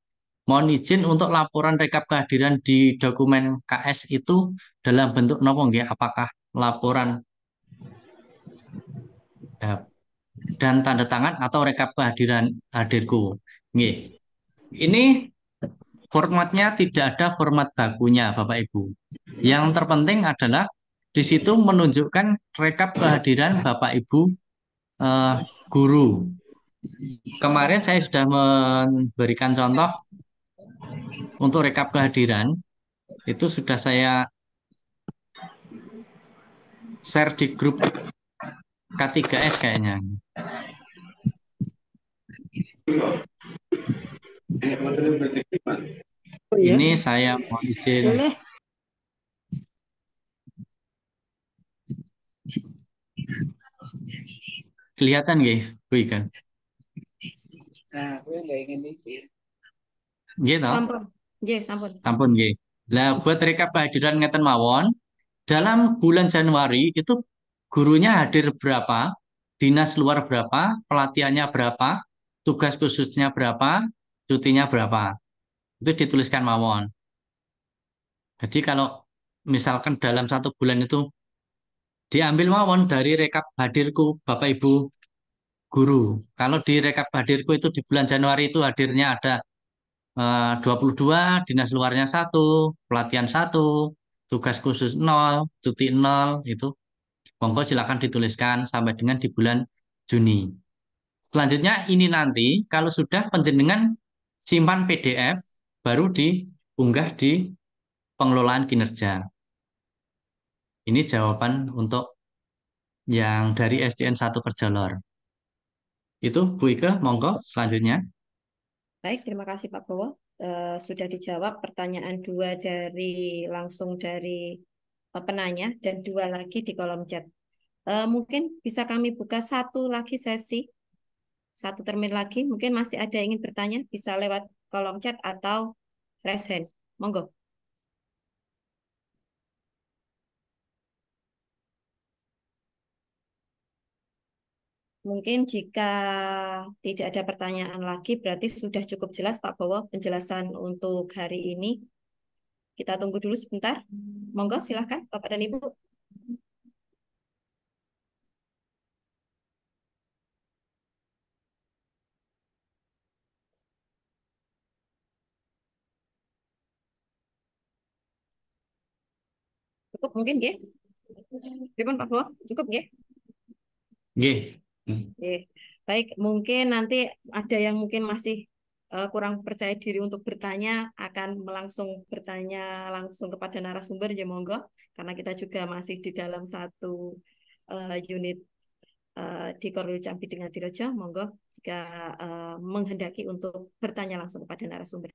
Mohon izin untuk laporan rekap kehadiran di dokumen KS itu dalam bentuk nopo nggih? Apakah laporan dan tanda tangan atau rekap kehadiran hadirku? Nggih. Ini formatnya tidak ada format bakunya, Bapak Ibu. Yang terpenting adalah di situ menunjukkan rekap kehadiran Bapak Ibu guru. Kemarin saya sudah memberikan contoh untuk rekap kehadiran. Itu sudah saya share di grup K3S kayaknya. Ini saya mau izin. Boleh. Kelihatan nggih, Bu Ika? Nggih toh? Sampun. Nggih, sampun. Sampun nggih. Lah buat rekap kehadiran ngeten mawon, dalam bulan Januari itu gurunya hadir berapa, dinas luar berapa, pelatihannya berapa, tugas khususnya berapa, cutinya berapa. Itu dituliskan mawon. Jadi kalau misalkan dalam 1 bulan itu diambil mawon dari rekap hadirku Bapak Ibu guru. Kalau di rekap hadirku itu di bulan Januari itu hadirnya ada 22, dinas luarnya 1, pelatihan 1, tugas khusus 0, cuti 0, itu monggo silakan dituliskan sampai dengan di bulan Juni. Selanjutnya ini nanti kalau sudah penjenengan simpan PDF baru diunggah di pengelolaan kinerja. Ini jawaban untuk yang dari SDN 1 Kerjolor. Itu Bu Ike, monggo selanjutnya. Baik, terima kasih Pak Bowo. Sudah dijawab pertanyaan 2 langsung dari penanya dan 2 lagi di kolom chat. Mungkin bisa kami buka 1 lagi sesi, 1 termin lagi. Mungkin masih ada yang ingin bertanya, bisa lewat kolom chat atau raise hand. Monggo. Mungkin jika tidak ada pertanyaan lagi, berarti sudah cukup jelas Pak Bowo penjelasan untuk hari ini. Kita tunggu dulu sebentar. Monggo, silahkan Bapak dan Ibu. Cukup mungkin, nggih? Pripun Pak Bowo? Cukup, nggih? Nggih. Oke. Baik, mungkin nanti ada yang mungkin masih kurang percaya diri untuk bertanya, akan langsung bertanya langsung kepada narasumber, ya monggo. Karena kita juga masih di dalam 1 unit di Korwil Campi dengan Dirojo, monggo jika menghendaki untuk bertanya langsung kepada narasumber.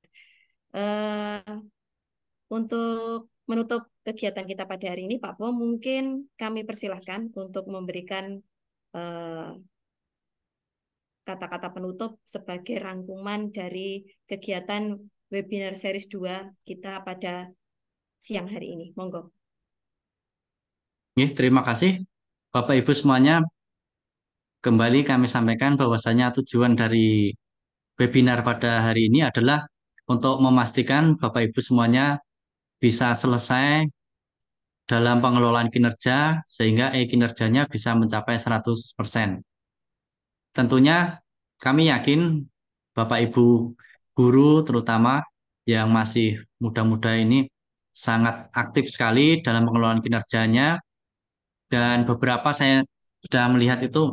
Untuk menutup kegiatan kita pada hari ini, Pak Bo, mungkin kami persilahkan untuk memberikan kata-kata penutup sebagai rangkuman dari kegiatan webinar series 2 kita pada siang hari ini. Monggo. Terima kasih Bapak Ibu semuanya. Kembali kami sampaikan bahwasanya tujuan dari webinar pada hari ini adalah untuk memastikan Bapak Ibu semuanya bisa selesai dalam pengelolaan kinerja sehingga kinerjanya bisa mencapai 100%. Tentunya kami yakin Bapak Ibu guru terutama yang masih muda-muda ini sangat aktif sekali dalam pengelolaan kinerjanya dan beberapa saya sudah melihat itu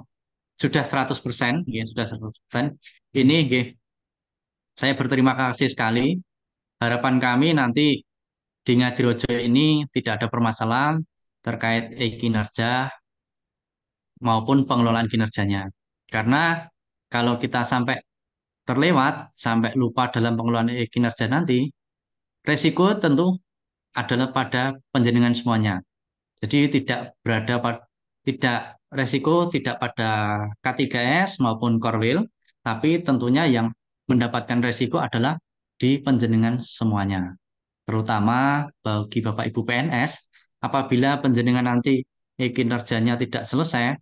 sudah 100%, ya sudah 100%. Ini ya, saya berterima kasih sekali. Harapan kami nanti di Ngadirojo ini tidak ada permasalahan terkait kinerja maupun pengelolaan kinerjanya. Karena kalau kita sampai terlewat, sampai lupa dalam pengelolaan kinerja nanti, resiko tentu adalah pada penjenengan semuanya. Jadi tidak resiko tidak pada K3S maupun Korwil, tapi tentunya yang mendapatkan resiko adalah di penjenengan semuanya. Terutama bagi Bapak Ibu PNS, apabila penjenengan nanti kinerjanya tidak selesai,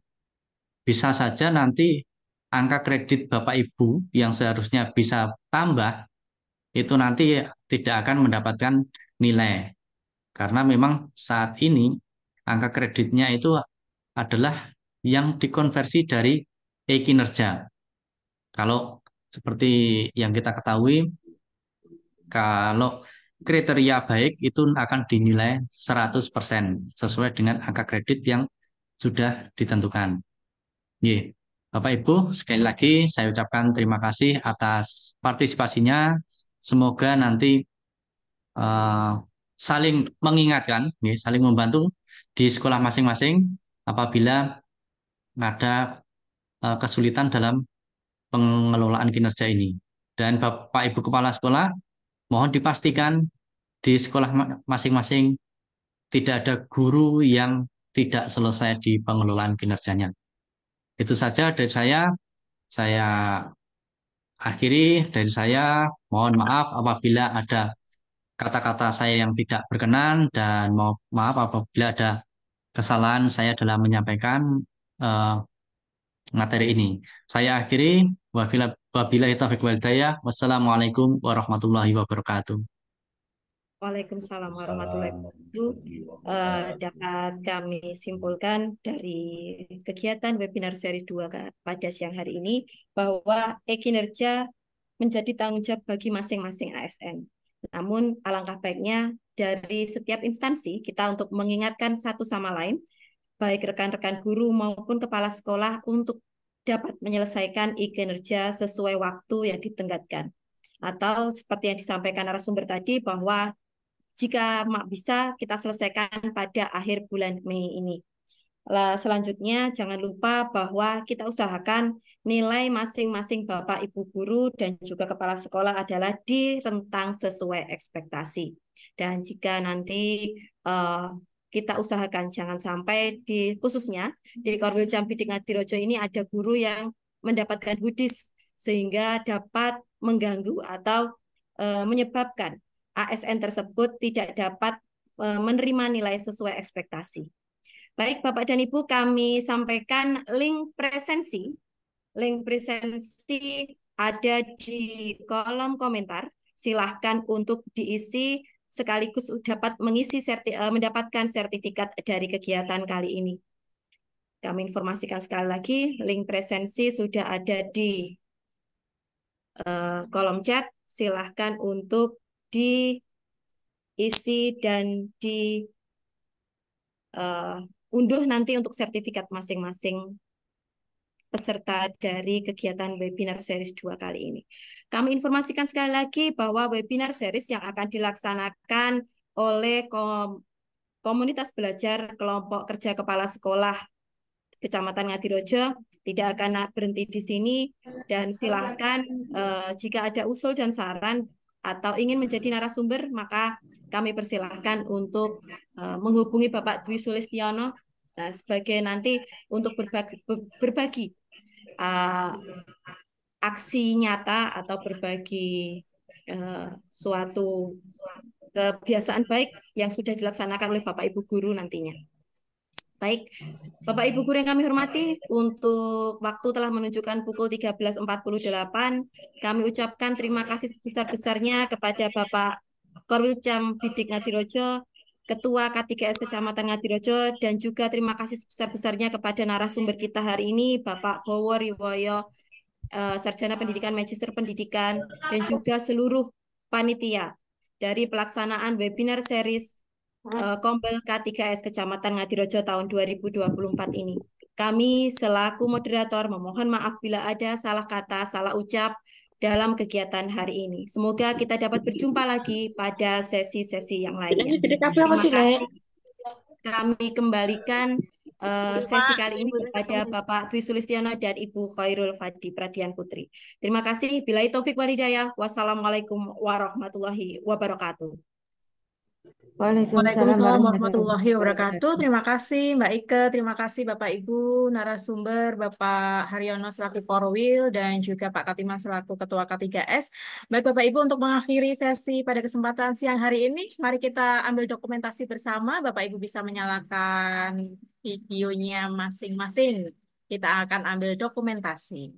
bisa saja nanti angka kredit Bapak Ibu yang seharusnya bisa tambah, itu nanti tidak akan mendapatkan nilai. Karena memang saat ini angka kreditnya itu adalah yang dikonversi dari kinerja. Kalau seperti yang kita ketahui, kalau kriteria baik itu akan dinilai 100% sesuai dengan angka kredit yang sudah ditentukan. Ye. Bapak Ibu, sekali lagi saya ucapkan terima kasih atas partisipasinya. Semoga nanti saling mengingatkan, ya, saling membantu di sekolah masing-masing apabila ada kesulitan dalam pengelolaan kinerja ini. Dan Bapak Ibu Kepala Sekolah, mohon dipastikan di sekolah masing-masing tidak ada guru yang tidak selesai di pengelolaan kinerjanya. Itu saja dari saya. Saya akhiri dari saya. Mohon maaf apabila ada kata-kata saya yang tidak berkenan dan maaf apabila ada kesalahan saya dalam menyampaikan eh, materi ini. Saya akhiri. Wabillahi taufiq wal hidayah. Wassalamualaikum warahmatullahi wabarakatuh. Waalaikumsalam warahmatullahi wabarakatuh. Dapat kami simpulkan dari kegiatan webinar seri 2 pada siang hari ini bahwa e-kinerja menjadi tanggung jawab bagi masing-masing ASN. Namun alangkah baiknya dari setiap instansi kita untuk mengingatkan satu sama lain, baik rekan-rekan guru maupun kepala sekolah untuk dapat menyelesaikan e-kinerja sesuai waktu yang ditenggatkan. Atau seperti yang disampaikan narasumber tadi bahwa jika bisa kita selesaikan pada akhir bulan Mei ini. Selanjutnya jangan lupa bahwa kita usahakan nilai masing-masing Bapak Ibu guru dan juga kepala sekolah adalah di rentang sesuai ekspektasi. Dan jika nanti kita usahakan jangan sampai khususnya di Korwil Cambidik Ngadirojo ini ada guru yang mendapatkan hoodies sehingga dapat mengganggu atau menyebabkan ASN tersebut tidak dapat menerima nilai sesuai ekspektasi. Baik, Bapak dan Ibu, kami sampaikan link presensi. Link presensi ada di kolom komentar. Silahkan untuk diisi sekaligus dapat mendapatkan sertifikat dari kegiatan kali ini. Kami informasikan sekali lagi, link presensi sudah ada di kolom chat. Silahkan untuk diisi dan unduh nanti untuk sertifikat masing-masing peserta dari kegiatan webinar series 2 kali ini. Kami informasikan sekali lagi bahwa webinar series yang akan dilaksanakan oleh komunitas belajar kelompok kerja kepala sekolah Kecamatan Ngadirojo tidak akan berhenti di sini, dan silahkan jika ada usul dan saran atau ingin menjadi narasumber, maka kami persilahkan untuk menghubungi Bapak Dwi Sulistiono sebagai nanti untuk berbagi aksi nyata atau berbagi suatu kebiasaan baik yang sudah dilaksanakan oleh Bapak Ibu guru nantinya. Baik, Bapak Ibu guru yang kami hormati, untuk waktu telah menunjukkan pukul 13.48, kami ucapkan terima kasih sebesar-besarnya kepada Bapak Korwil Cambidik Ngadirojo, Ketua K3S Kecamatan Ngadirojo, dan juga terima kasih sebesar-besarnya kepada narasumber kita hari ini, Bapak Bowo Riwoyo Sarjana Pendidikan, Magister Pendidikan, dan juga seluruh panitia dari pelaksanaan webinar series Kombel K3S Kecamatan Ngadirojo tahun 2024 ini. Kami selaku moderator memohon maaf bila ada salah kata, salah ucap dalam kegiatan hari ini. Semoga kita dapat berjumpa lagi pada sesi-sesi yang lainnya. Terima kasih. Kami kembalikan sesi kali ini kepada Bapak Dwi Sulistiono dan Ibu Khairul Fadi Pradian Putri. Terima kasih. Billahi taufik walhidayah. Wassalamualaikum warahmatullahi wabarakatuh. Waalaikumsalam warahmatullahi wabarakatuh. Terima kasih Mbak Ike, terima kasih Bapak Ibu narasumber, Bapak Haryono selaku Korwil dan juga Pak Katiman selaku Ketua K3S. Baik Bapak Ibu, untuk mengakhiri sesi pada kesempatan siang hari ini, mari kita ambil dokumentasi bersama. Bapak Ibu bisa menyalakan videonya masing-masing. Kita akan ambil dokumentasi.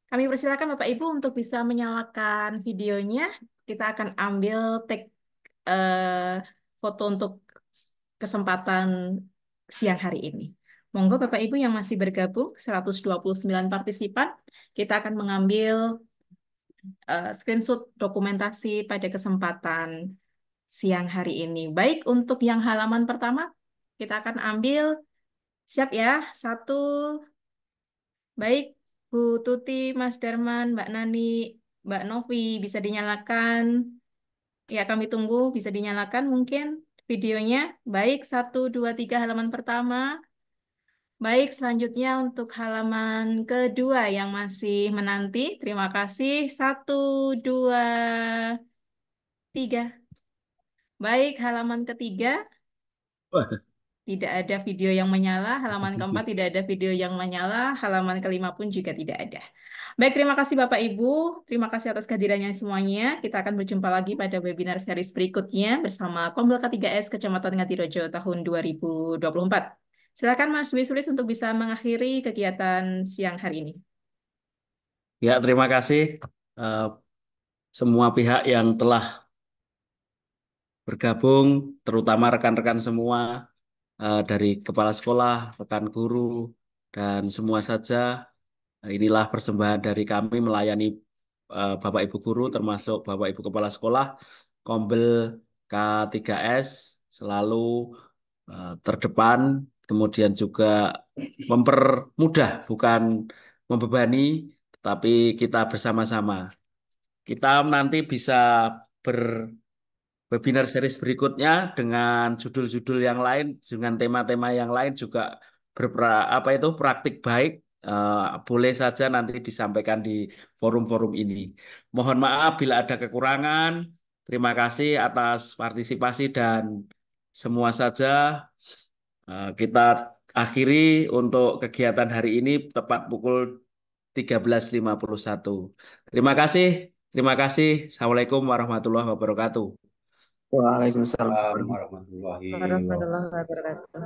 Kami persilakan Bapak Ibu untuk bisa menyalakan videonya. Kita akan ambil foto untuk kesempatan siang hari ini. Monggo Bapak Ibu yang masih bergabung, 129 partisipan, kita akan mengambil screenshot dokumentasi pada kesempatan siang hari ini. Baik, untuk yang halaman pertama, kita akan ambil, siap ya, satu, baik, Bu Tuti, Mas Darman, Mbak Nani, Mbak Novi, bisa dinyalakan. Ya, kami tunggu, bisa dinyalakan mungkin videonya. Baik, 1, 2, 3 halaman pertama. Baik, selanjutnya untuk halaman kedua yang masih menanti. Terima kasih. 1, 2, 3. Baik, halaman ketiga. Tidak ada video yang menyala. Halaman keempat tidak ada video yang menyala. Halaman kelima pun juga tidak ada. Baik, terima kasih Bapak Ibu. Terima kasih atas kehadirannya semuanya. Kita akan berjumpa lagi pada webinar series berikutnya bersama Kombel K3S Kecamatan Ngadirojo tahun 2024. Silakan Mas Dwi Sulis untuk bisa mengakhiri kegiatan siang hari ini. Ya, terima kasih semua pihak yang telah bergabung, terutama rekan-rekan semua dari kepala sekolah, rekan guru, dan semua saja. Inilah persembahan dari kami melayani Bapak Ibu guru, termasuk Bapak Ibu kepala sekolah. Kombel K3S selalu terdepan, kemudian juga mempermudah, bukan membebani, tetapi kita bersama-sama. Kita nanti bisa webinar series berikutnya dengan judul-judul yang lain, dengan tema-tema yang lain juga praktik baik. Boleh saja nanti disampaikan di forum-forum ini. Mohon maaf bila ada kekurangan. Terima kasih atas partisipasi dan semua saja. Kita akhiri untuk kegiatan hari ini tepat pukul 13.51. Terima kasih. Terima kasih. Assalamualaikum warahmatullahi wabarakatuh. Waalaikumsalam warahmatullahi wabarakatuh.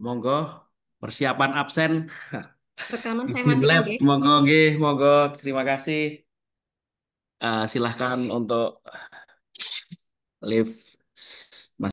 Monggo persiapan absen. Rekaman saya Izin matikan, lab. nggih. Monggo nggih, monggo. Terima kasih. Silahkan untuk live